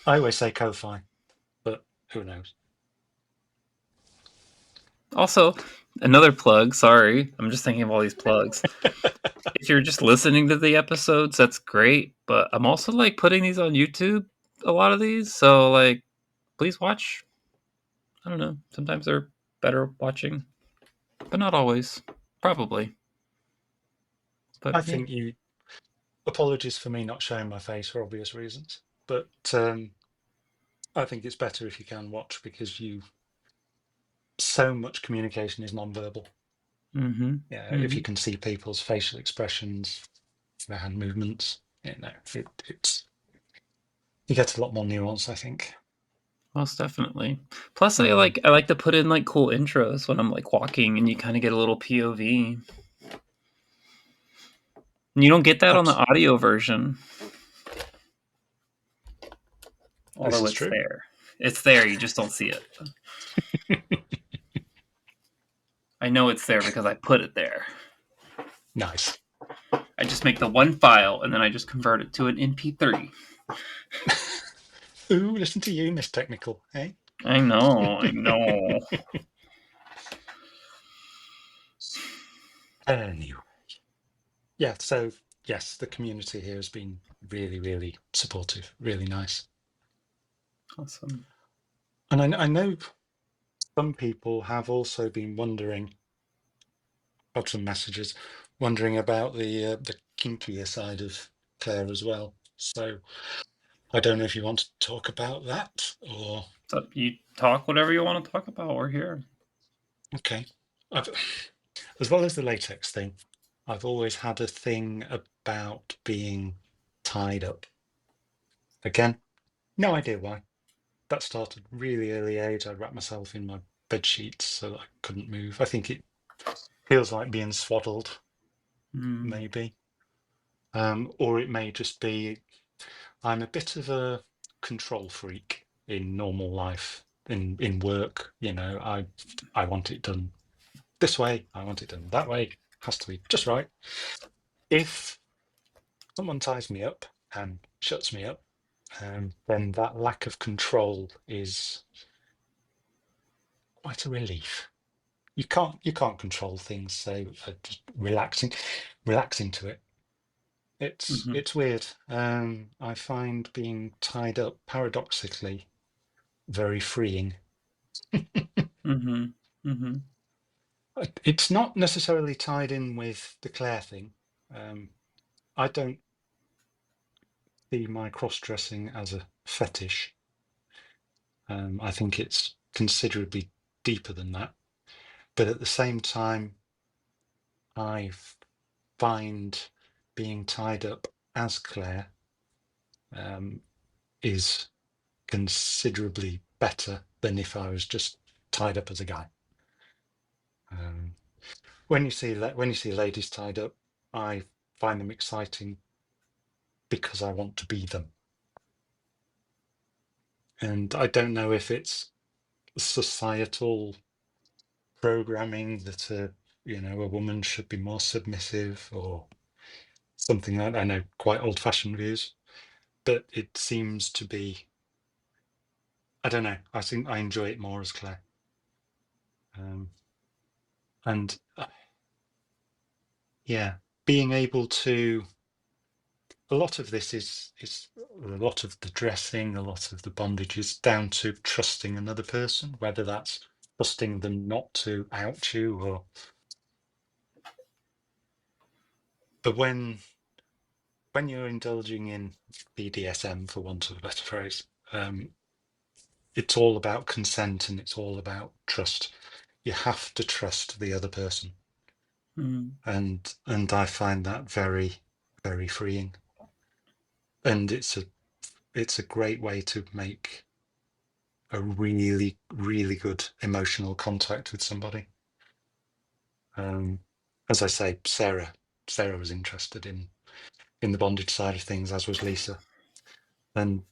I always say Ko-Fi, but who knows? Also, another plug. Sorry, I'm just thinking of all these plugs. If you're just listening to the episodes, that's great. But I'm also like putting these on YouTube, a lot of these. So like, please watch. I don't know. Sometimes they're better watching, but not always. Probably. But I yeah. think you. Apologies for me not showing my face for obvious reasons, but I think it's better if you can watch because so much communication is non-verbal. Mm-hmm. Yeah, if Mm-hmm. you can see people's facial expressions, their hand movements, it's you get a lot more nuance, I think. Most definitely. Plus, Mm. I like to put in like cool intros when I'm like walking, and you kind of get a little POV. And you don't get that on the audio version, This although is it's true. there. It's there. You just don't see it. I know it's there because I put it there. Nice. I just make the one file and then I just convert it to an MP3. Ooh, listen to you, Miss Technical, eh? I know, I know. Anyway, yeah. So yes, the community here has been really, really supportive, really nice. Awesome. And I know some people have also been wondering, got some messages, wondering about the kinkier side of Claire as well. So I don't know if you want to talk about that or So you talk whatever you want to talk about. We're here. okay. I've, as well as the latex thing, I've always had a thing about being tied up. Again, no idea why. That started really early age. I'd wrap myself in my bed sheets so that I couldn't move. I think it feels like being swaddled, Mm, maybe. Or it may just be I'm a bit of a control freak in normal life, in work. I want it done this way. I want it done that way. Has to be just right. If someone ties me up and shuts me up, then that lack of control is quite a relief. You can't control things, so just relax into it. It's mm-hmm, it's weird. I find being tied up paradoxically very freeing. mm-hmm, mm-hmm. It's not necessarily tied in with the Claire thing. I don't see my cross-dressing as a fetish. I think it's considerably deeper than that. But at the same time, I find being tied up as Claire is considerably better than if I was just tied up as a guy. When you see ladies tied up, I find them exciting because I want to be them. And I don't know if it's societal programming that a woman should be more submissive or something like that. I know, quite old-fashioned views, but it seems to be. I don't know. I think I enjoy it more as Claire, and yeah, being able to. A lot of this is a lot of the dressing, a lot of the bondage is down to trusting another person, whether that's trusting them not to out you or. But when you're indulging in BDSM, for want of a better phrase, it's all about consent and it's all about trust. You have to trust the other person, and I find that very, very freeing. And it's a great way to make a really, really good emotional contact with somebody. As I say, Sarah was interested in the bondage side of things, as was Lisa, and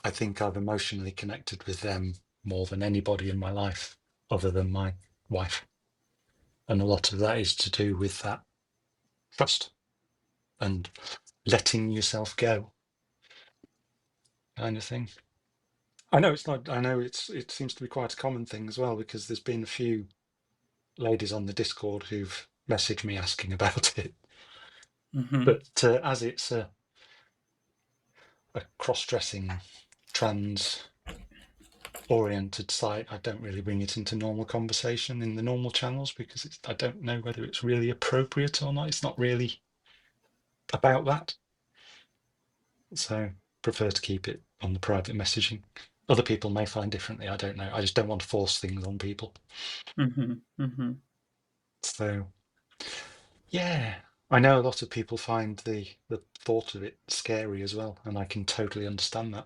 I think I've emotionally connected with them more than anybody in my life, other than my wife, and a lot of that is to do with that trust and letting yourself go, kind of thing. I know it's not. I know it seems to be quite a common thing as well, because there's been a few ladies on the Discord who've messaged me asking about it. But as it's a cross-dressing, trans-oriented site, I don't really bring it into normal conversation in the normal channels because I don't know whether it's really appropriate or not. It's not really about that, so prefer to keep it on the private messaging. Other people may find differently. I don't know. I just don't want to force things on people. So, yeah, I know a lot of people find the thought of it scary as well, and I can totally understand that.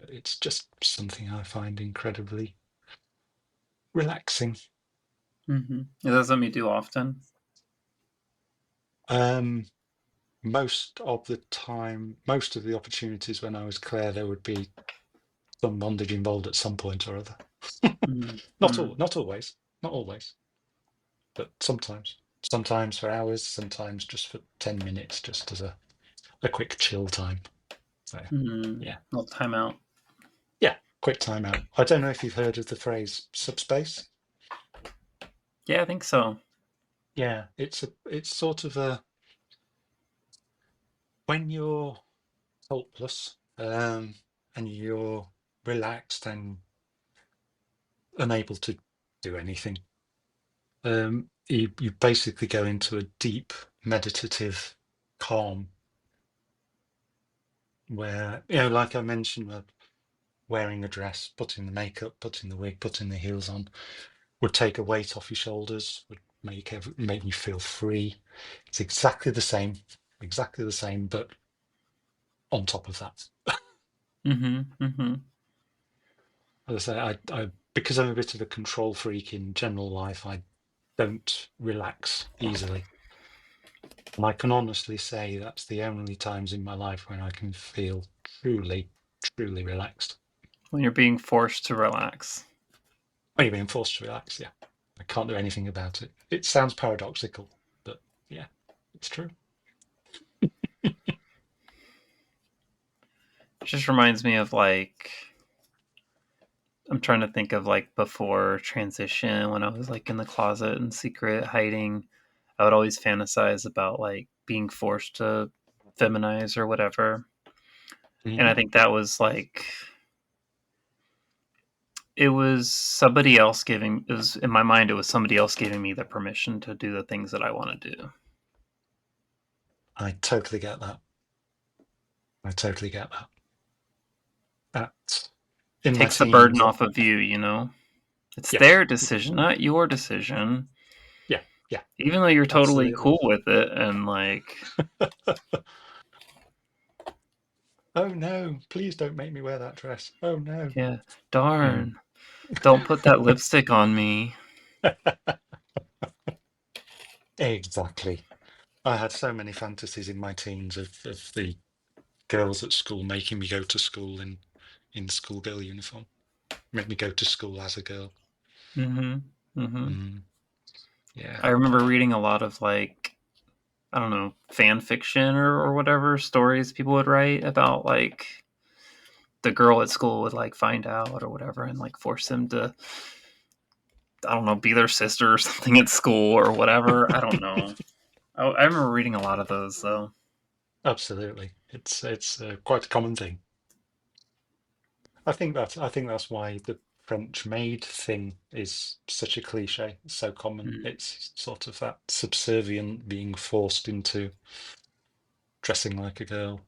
But it's just something I find incredibly relaxing. Is that something you do often? Most of the time, most of the opportunities when I was Claire, there would be some bondage involved at some point or other. Not always, but sometimes. Sometimes for hours, sometimes just for 10 minutes, just as a quick chill time. So, yeah. Little timeout. Yeah, quick time out. I don't know if you've heard of the phrase subspace. Yeah, I think so. Yeah, it's sort of a, when you're helpless, and you're relaxed and unable to do anything, you basically go into a deep meditative calm where, like I mentioned, wearing a dress, putting the makeup, putting the wig, putting the heels on would take a weight off your shoulders, would make you feel free. It's exactly the same, but on top of that. As I say, I because I'm a bit of a control freak in general life, I don't relax easily. And I can honestly say that's the only times in my life when I can feel truly, truly relaxed. When you're being forced to relax. When you're being forced to relax, yeah. I can't do anything about it. It sounds paradoxical, but yeah, it's true. It just reminds me of I'm trying to think of before transition, when I was in the closet in secret hiding. I would always fantasize about being forced to feminize or whatever. And I think that was It was somebody else giving. It was in my mind. It was somebody else giving me the permission to do the things that I want to do. I totally get that. I totally get that. That in my Takes the burden teens, off of you. You know, it's yes, their decision, not your decision. yeah, yeah, Even though you're totally absolutely. cool with it, and like, Oh no, please don't make me wear that dress. Oh no. yeah, Mm. darn, don't put that lipstick on me. Exactly. I had so many fantasies in my teens of the girls at school making me go to school in schoolgirl uniform. Make me go to school as a girl. Mm-hmm. Mm-hmm. Mm, yeah. I remember reading a lot of like, I don't know, fan fiction or whatever stories people would write about like the girl at school would like find out or whatever and like force them to, I don't know, be their sister or something at school or whatever. I don't know. I remember reading a lot of those though. Absolutely. It's quite a common thing. I think that's why the French maid thing is such a cliche. It's so common. It's sort of that subservient being forced into dressing like a girl,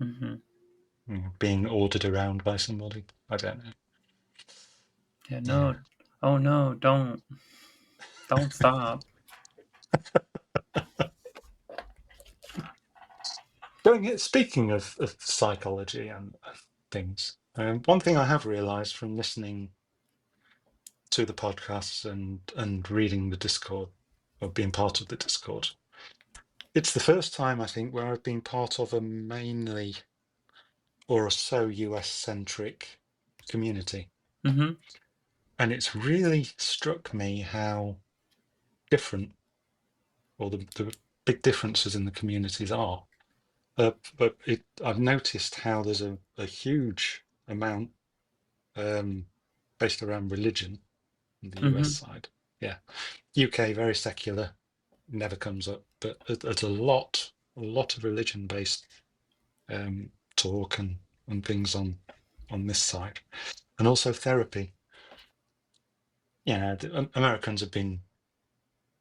Mm-hmm. being ordered around by somebody. I don't know. Yeah, Yeah. no. Oh no, don't stop. Speaking of psychology and of things, one thing I have realised from listening to the podcasts and reading the Discord or being part of the Discord, it's the first time I think where I've been part of a mainly or a so US centric community, Mm-hmm. and it's really struck me how different or the big differences in the communities are. But I've noticed how there's a huge amount based around religion on the US Mm-hmm. side. Yeah, UK very secular, never comes up, but there's a lot of religion based talk and things on this side, and also therapy. Yeah, Americans have been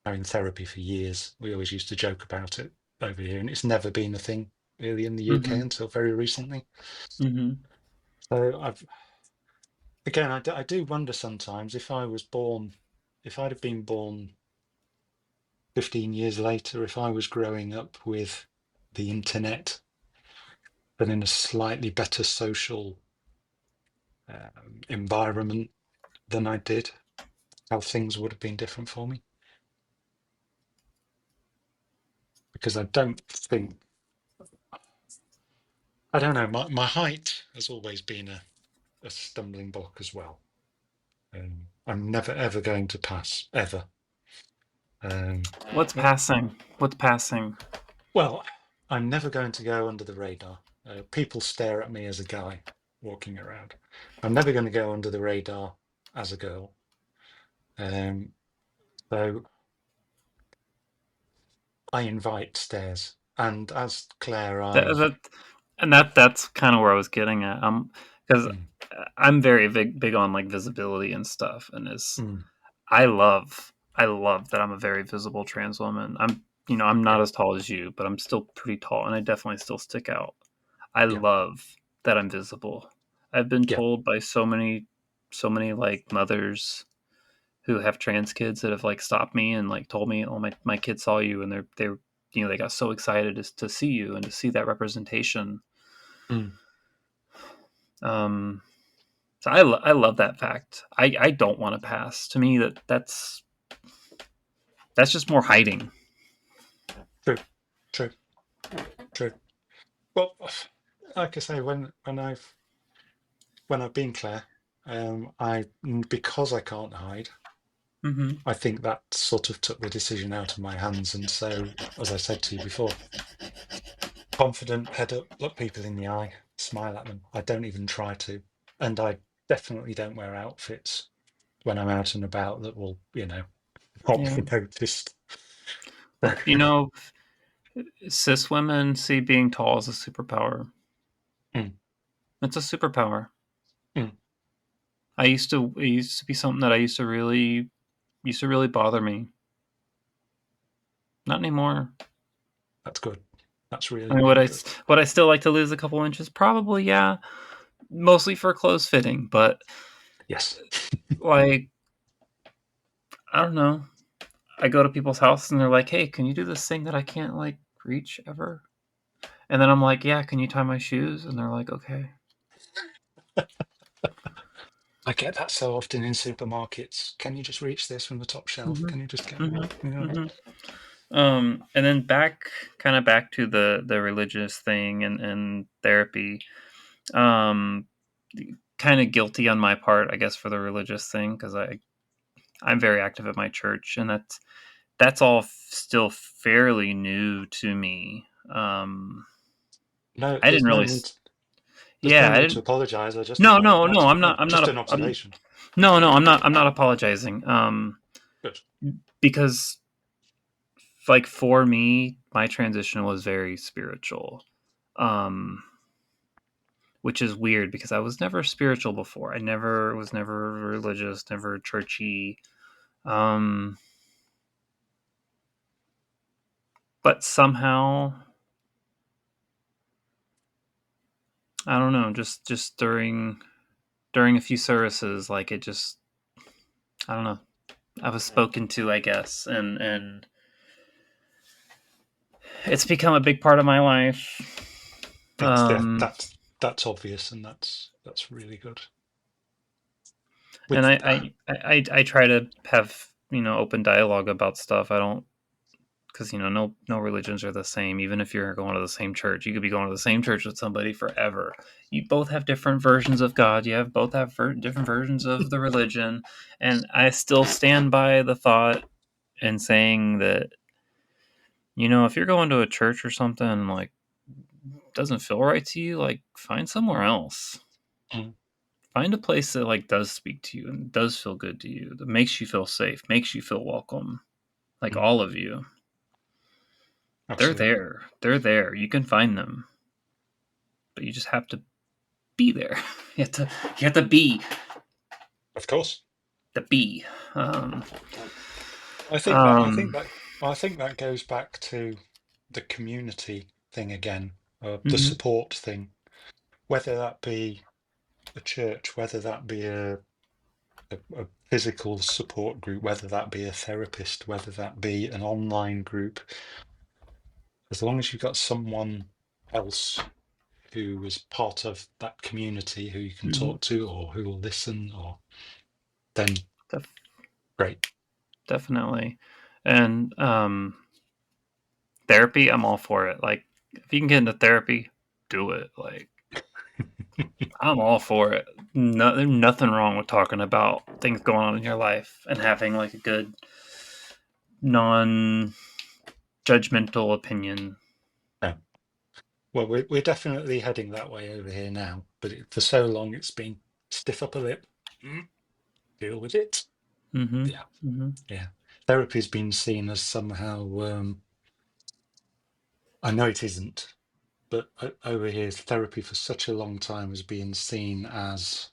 having therapy for years. We always used to joke about it over here, and it's never been a thing really in the UK Mm-hmm. until very recently. Mm-hmm. So I do wonder sometimes if I'd have been born 15 years later, if I was growing up with the internet, but in a slightly better social environment than I did, how things would have been different for me. Because I don't know, my height has always been a stumbling block as well. I'm never ever going to pass, ever. What's passing? What's passing? Well, I'm never going to go under the radar. People stare at me as a guy walking around. I'm never going to go under the radar as a girl. Um, so I invite stares. And as Claire, That, that and that's kind of where I was getting at. Because mm, I'm very big on like visibility and stuff, and is mm, I love that I'm a very visible trans woman. I'm not yeah, as tall as you, but I'm still pretty tall, and I definitely still stick out. I yeah, love that I'm visible. I've been yeah, told by so many like mothers who have trans kids that have like stopped me and like told me, "Oh, my kid saw you," and they got so excited to see you and to see that representation. mm, Um, so I love that fact. I don't want to pass. To me, that's just more hiding. true, true, true. Well, like I say, when I've been Claire, because I can't hide, Mm-hmm. I think that sort of took the decision out of my hands. And so, as I said to you before, confident, head up, look people in the eye, smile at them. I don't even try to. And I definitely don't wear outfits when I'm out and about that will, not Yeah. be noticed. You know, cis women see being tall as a superpower. Mm, It's a superpower. mm, It used to be something that used to really bother me. Not anymore. That's good. That's I really, mean, really good. would I still like to lose a couple inches? Probably, yeah. Mostly for clothes fitting, but Yes. like, I don't know. I go to people's houses and they're like, "Hey, can you do this thing that I can't like reach ever?" And then I'm like, "Yeah, can you tie my shoes?" And they're like, "Okay." I get that so often in supermarkets. Can you just reach this from the top shelf? Can you just get, And then back to the religious thing and therapy. Um, kind of guilty on my part, I guess, for the religious thing because I'm very active at my church, and that's all still fairly new to me. No, I didn't really, there's no yeah, I need to didn't. apologize. I just, No, no, no, no. that's I'm not. no, I'm not just a. an observation. No, no. I'm not. I'm not apologizing. Good. Because like for me, my transition was very spiritual. Um, which is weird because I was never spiritual before. I never religious, never churchy. Um, but somehow, I don't know, just during a few services, like it just, I don't know, I was spoken to, I guess, and it's become a big part of my life. Yeah, Um, that's obvious, and that's really good. and With I try to have open dialogue about stuff. I don't, because no religions are the same. Even if you're going to the same church, you could be going to the same church with somebody forever. You both have different versions of God. Both have different versions of the religion, and I still stand by the thought and saying that if you're going to a church or something like doesn't feel right to you, like find somewhere else. mm, Find a place that like does speak to you and does feel good to you, that makes you feel safe, makes you feel welcome. Like mm, all of you. They're absolutely, there. They're there. You can find them. But you just have to be there. You have to be of course. the bee. Um, I think that I think um, that I think that goes back to the community thing again, the mhm, support thing, whether that be a church, whether that be a physical support group, whether that be a therapist, whether that be an online group, as long as you've got someone else who is part of that community who you can mhm. talk to or who will listen, or then Def- great. Definitely. And therapy, I'm all for it. Like, if you can get into therapy, do it. Like, I'm all for it. No, there's nothing wrong with talking about things going on in your life and having like a good non-judgmental opinion. Yeah. Well, we're definitely heading that way over here now, but for so long it's been stiff upper lip, deal with it. Mm-hmm. Yeah, Mm-hmm. yeah. Therapy's been seen as somehow, I know it isn't, but over here, therapy for such a long time has been seen as,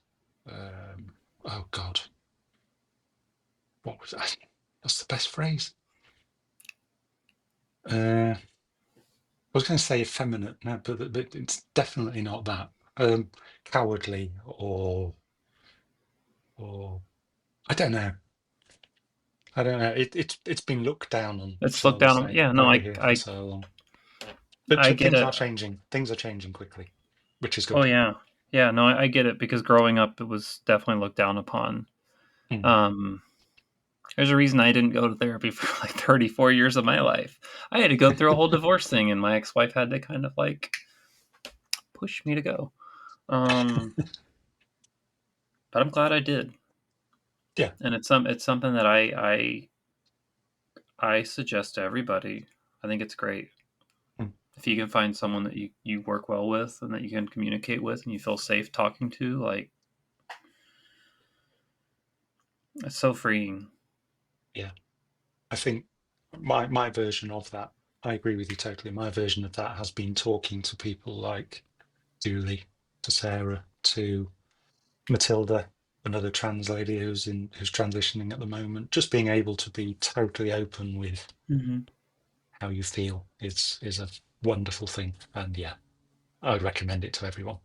oh God, what was that? What's the best phrase? I was going to say effeminate, no, but it's definitely not that. Cowardly or I don't know. I don't know. It's been looked down on, Let's shall look we down on. say, Yeah, no, over here for so long. But I get things it. are changing. Things are changing quickly, which is Oh good. yeah, yeah. No, I get it because growing up, it was definitely looked down upon. Mm. Um, there's a reason I didn't go to therapy for like 34 years of my life. I had to go through a whole divorce thing, and my ex-wife had to kind of like push me to go. Um, but I'm glad I did, Yeah. and it's something that I suggest to everybody. I think it's great Mm. if you can find someone that you work well with and that you can communicate with and you feel safe talking to. Like it's so freeing. Yeah. I think my version of that, I agree with you totally. My version of that has been talking to people like Julie, to Sarah, to Matilda. another trans lady who's transitioning at the moment. Just being able to be totally open with how you feel is a wonderful thing. And yeah, I would recommend it to everyone,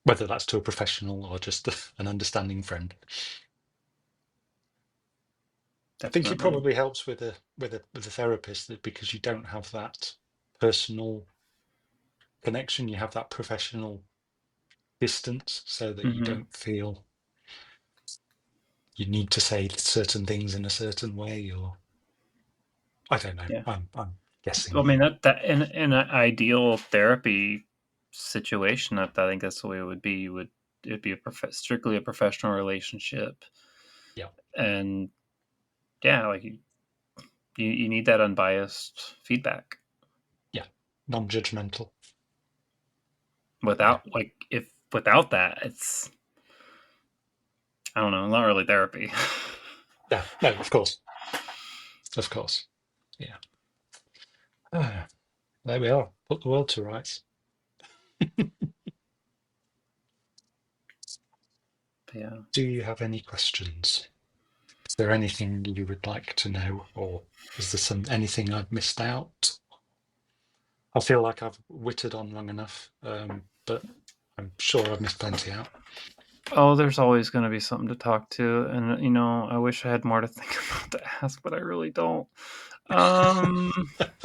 whether that's to a professional or just an understanding friend. I think it Definitely. probably helps with a therapist, because you don't have that personal connection. You have that professional distance, so that you don't feel you need to say certain things in a certain way, or I don't know. Yeah. I'm guessing I mean, here. that in an ideal therapy situation, I think that's the way it would be. It'd be strictly a professional relationship, Yeah, and yeah, like you need that unbiased feedback. yeah, non-judgmental. Yeah, Without that, it's, I don't know, not really therapy. yeah. No, of course, Yeah. There we are. Put the world to rights. Yeah. Do you have any questions? Is there anything you would like to know, or is there anything I've missed out? I feel like I've wittered on long enough, but I'm sure I've missed plenty out. Oh, there's always going to be something to talk to, and I wish I had more to think about to ask, but I really don't.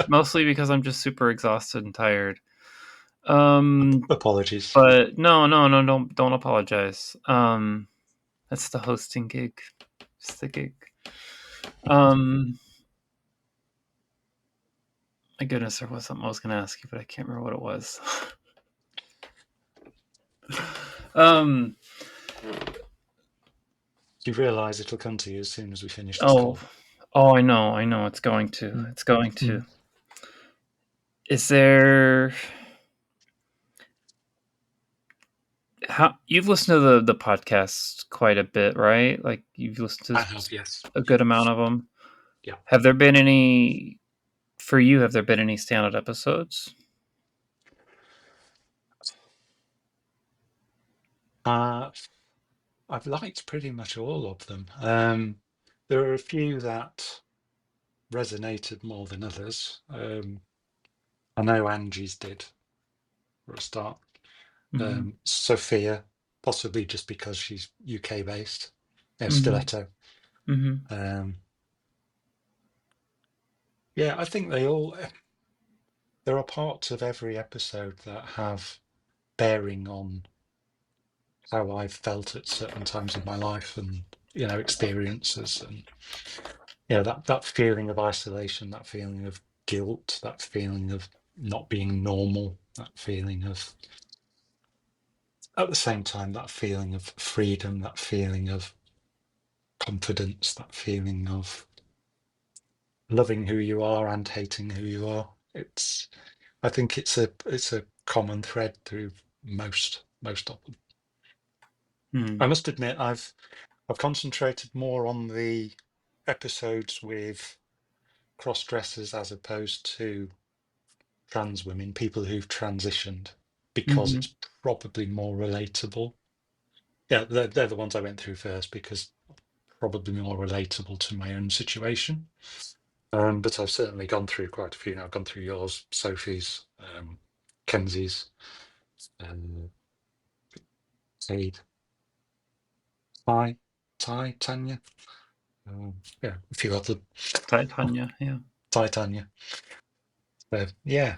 Mostly because I'm just super exhausted and tired. Apologies. But no, don't apologize. That's the hosting gig. It's the gig. My goodness, there was something I was going to ask you, but I can't remember what it was. um. You realise it'll come to you as soon as we finish this Oh. call. Oh, I know. It's going to. It's going to. Is there? How you've listened to the podcast quite a bit, right? Like you've listened I to have, yes. a good amount of them. Yeah. Have there been any for you? Have there been any standout episodes? I've liked pretty much all of them. There are a few that resonated more than others. I know Angie's did for a start. Sophia, possibly just because she's UK based. Stiletto. Yeah, I think there are parts of every episode that have bearing on how I've felt at certain times in my life, and experiences, and that feeling of isolation, that feeling of guilt, that feeling of not being normal, that feeling of, at the same time, that feeling of freedom, that feeling of confidence, that feeling of loving who you are and hating who you are. I think it's a common thread through most of them. I must admit, I've concentrated more on the episodes with cross dressers as opposed to trans women, people who've transitioned, because it's probably more relatable. Yeah, they're the ones I went through first because probably more relatable to my own situation. But I've certainly gone through quite a few now. I've gone through yours, Sophie's, Kenzie's, Said, Tanya. Yeah, a few other. Titania, yeah. Titania. So, yeah.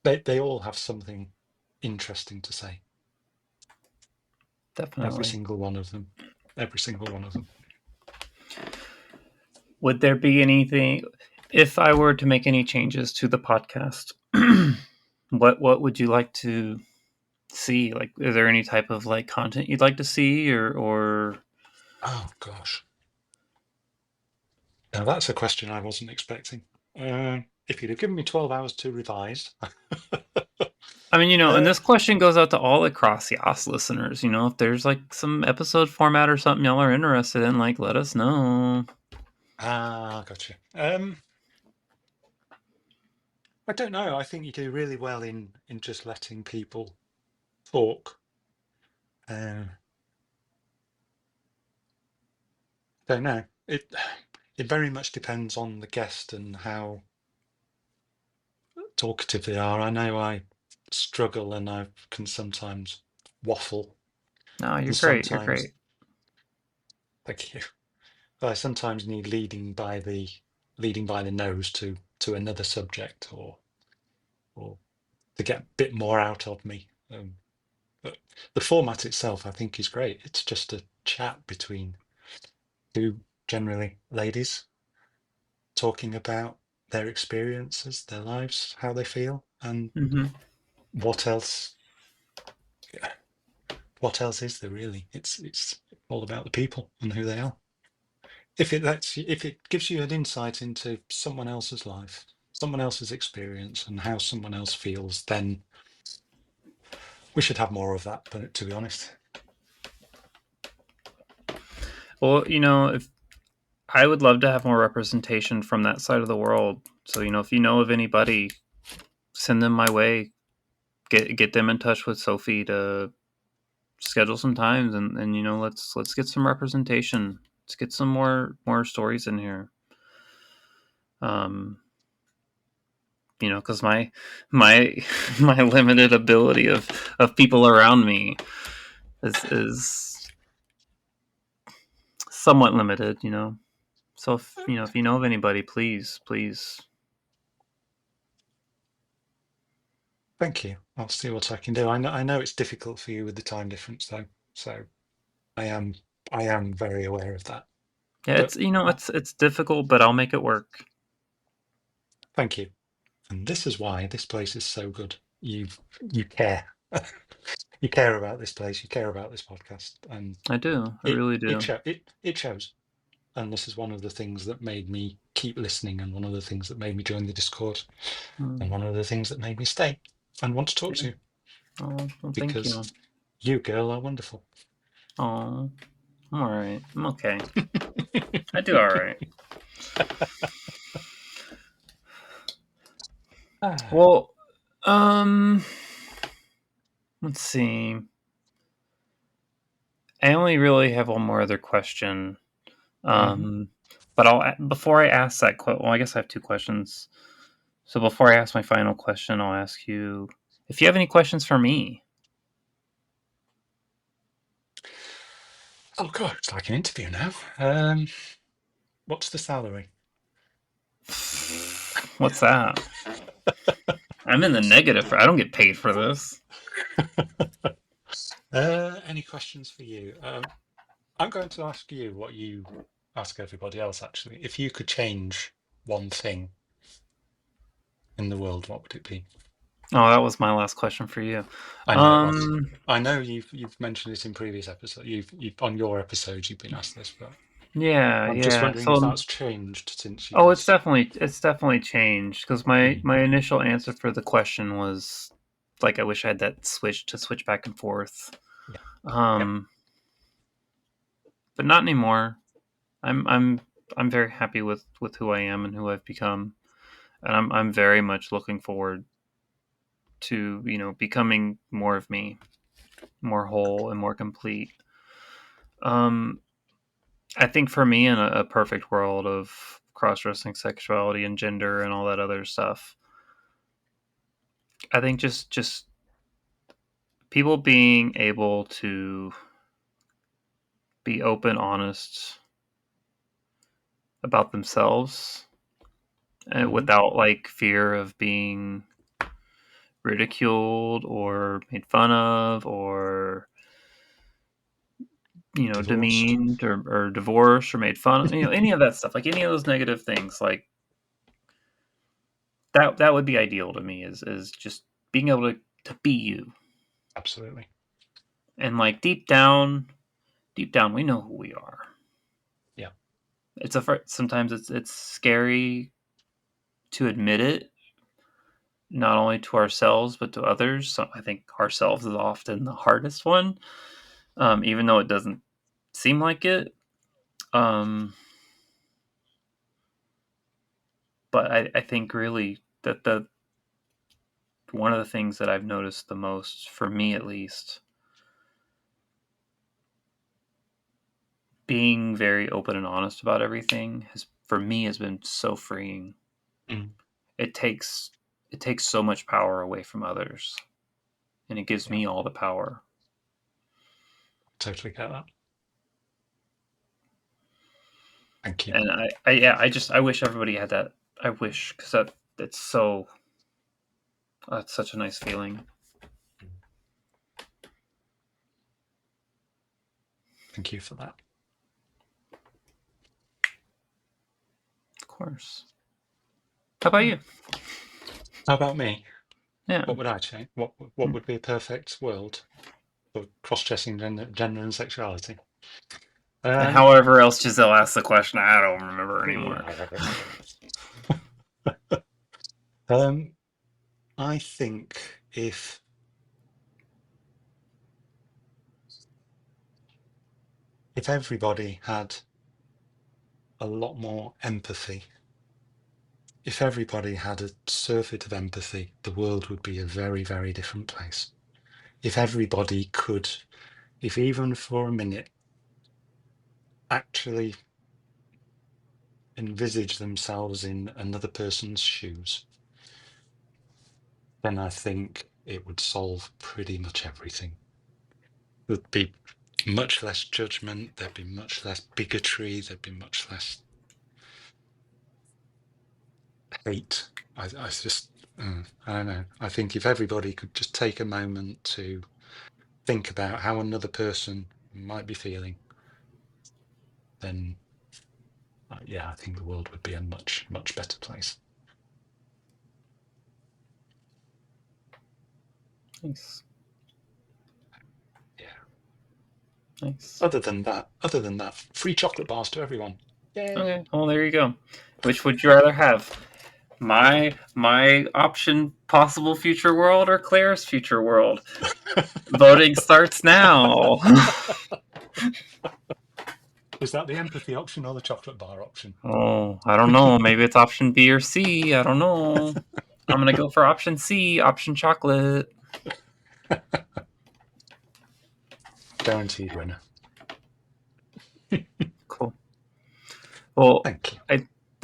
They all have something interesting to say. Definitely. Every single one of them. Would there be anything if I were to make any changes to the podcast? What would you like to see? Like, is there any type of like content you'd like to see, or? Oh gosh. Now that's a question I wasn't expecting. If you'd have given me 12 hours to revise. I mean, and this question goes out to all the Curi-Yaas listeners. If there's like some episode format or something y'all are interested in, like, let us know. Gotcha. I don't know. I think you do really well in just letting people talk. Don't know. It very much depends on the guest and how talkative they are. I know I struggle and I can sometimes waffle, No, you're and great. You're sometimes, great. thank you. I sometimes need leading by the nose to another subject or to get a bit more out of me. But the format itself, I think, is great. It's just a chat between two generally ladies talking about their experiences, their lives, how they feel, and Mm-hmm. what else. What else is there really? It's all about the people and who they are. If it gives you an insight into someone else's life, someone else's experience, and how someone else feels, then we should have more of that. But to be honest, Well, if I would love to have more representation from that side of the world. So, if you know of anybody, send them my way. Get them in touch with Sophie to schedule some times, and let's get some representation. Let's get some more stories in here. Because my my limited ability of people around me is somewhat limited. So if you know of anybody, please. thank you. I'll see what I can do. I know it's difficult for you with the time difference, though. So I am I am very aware of that. Yeah, But it's difficult, but I'll make it work. thank you. And this is why this place is so good. You care. You care about this place. You care about this podcast, and I do. I really do. it shows. And this is one of the things that made me keep listening, and one of the things that made me join the Discord, and Mm, one of the things that made me stay and want to talk yeah. to you, Oh, well, thank because you. you, girl, are wonderful. Oh, I'm all right. I'm okay. I do all right. Ah, Well, um, let's see. I only really have one more other question. mhm. Um, but before I ask that well, I guess I have two questions. So before I ask my final question, I'll ask you if you have any questions for me. Oh God, it's like an interview now. What's the salary? What's that? I'm in the negative. I don't get paid for this. Any questions for you? I'm going to ask you what you ask everybody else. Actually, if you could change one thing in the world, what would it be? Oh, that was my last question for you. I know it was. Um, I know you've mentioned it in previous episodes. You've on your episodes you've been asked this, but yeah, I'm just yeah. wondering if So, that's changed since you oh, it's last. definitely changed because my Mhm. my initial answer for the question was like I wish I had that switch back and forth. Yeah. Yep. Um, but not anymore. I'm very happy with who I am and who I've become, and I'm very much looking forward to becoming more of me, more whole and more complete. Um, I think for me, in a perfect world of cross dressing sexuality and gender and all that other stuff, I think just people being able to be open, honest about themselves Hmm. without like fear of being ridiculed or made fun of or Divorced. demeaned or divorced or made fun of, any of that stuff, like any of those negative things, like that would be ideal to me is just being able to be you. Absolutely. And like deep down we know who we are. Yeah. Sometimes it's scary to admit it, not only to ourselves but to others. So I think ourselves is often the hardest one, even though it doesn't seem like it. um but I think really that the one of the things that I've noticed the most, for me at least, being very open and honest about everything for me has been so freeing. Mm. It takes so much power away from others, and it gives me all the power. Totally get that. Thank you. And I wish everybody had that. I wish, because that's such a nice feeling. Thank you for that. Of course. How about you? How about me? Yeah. What would I change? What would be a perfect world for cross-dressing gender and sexuality? And however else Giselle asked the question, I don't remember anymore. I think if everybody had a lot more empathy, if everybody had a surfeit of empathy, the world would be a very, very different place. If everybody could, if even for a minute, actually envisage themselves in another person's shoes, then I think it would solve pretty much everything. There'd be much less judgment, there'd be much less bigotry, there'd be much less hate. I just, I don't know. I think if everybody could just take a moment to think about how another person might be feeling, then yeah, I think the world would be a much, much better place. Nice. Yeah. Nice. Other than that, free chocolate bars to everyone. Yay. Okay. Well, there you go. Which would you rather have? My option, possible future world, or Claire's future world? Voting starts now. Is that the empathy option or the chocolate bar option? Oh, I don't know. Maybe it's option B or C. I don't know. I'm gonna go for option C, option chocolate. Guaranteed winner. Cool. Well, Thank you.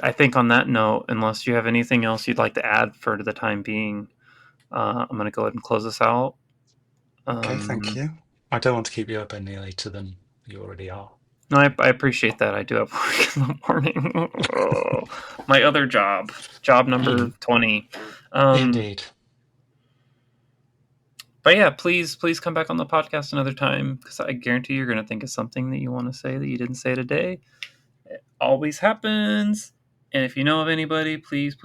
I think on that note, unless you have anything else you'd like to add for the time being, I'm going to go ahead and close this out. Okay, thank you. I don't want to keep you up any later than you already are. No, I appreciate that. I do have work in the morning. Oh, my other job number 20. Indeed. But yeah, please come back on the podcast another time, because I guarantee you're going to think of something that you want to say that you didn't say today. It always happens. And if you know of anybody, please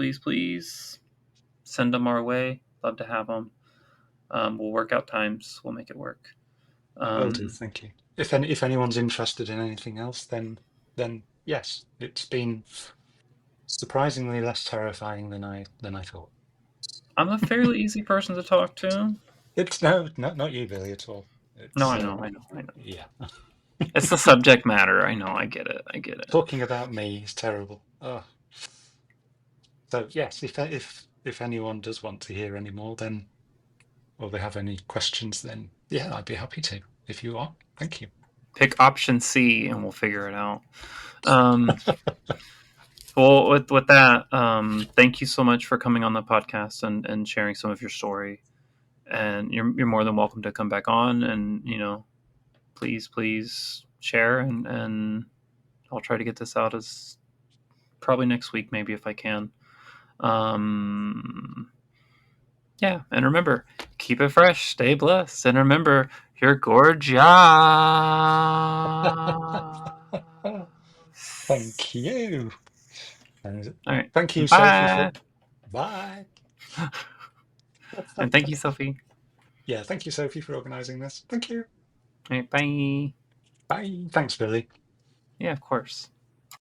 send them our way. Love to have them. We'll work out times. We'll make it work. Will do. Thank you. If anyone's interested in anything else, then yes, it's been surprisingly less terrifying than I thought. I'm a fairly easy person to talk to. It's not you, Billy, at all. No, I know. Yeah. It's the subject matter. I know. I get it. Talking about me is terrible. Oh. So yes, if anyone does want to hear any more, then, or they have any questions, then yeah, I'd be happy to. If you are, thank you. Pick option C, and we'll figure it out. Well, with that, thank you so much for coming on the podcast and sharing some of your story. And you're more than welcome to come back on, and please share, and I'll try to get this out as probably next week, maybe, if I can. Yeah, and remember, keep it fresh, stay blessed, and remember, you're gorgeous. Thank you. All right. Thank you, Sophie. Bye. Bye. And thank you, Sophie. Yeah, thank you, Sophie, for organising this. Thank you. All right, bye. Bye. Thanks, Billy. Yeah, of course.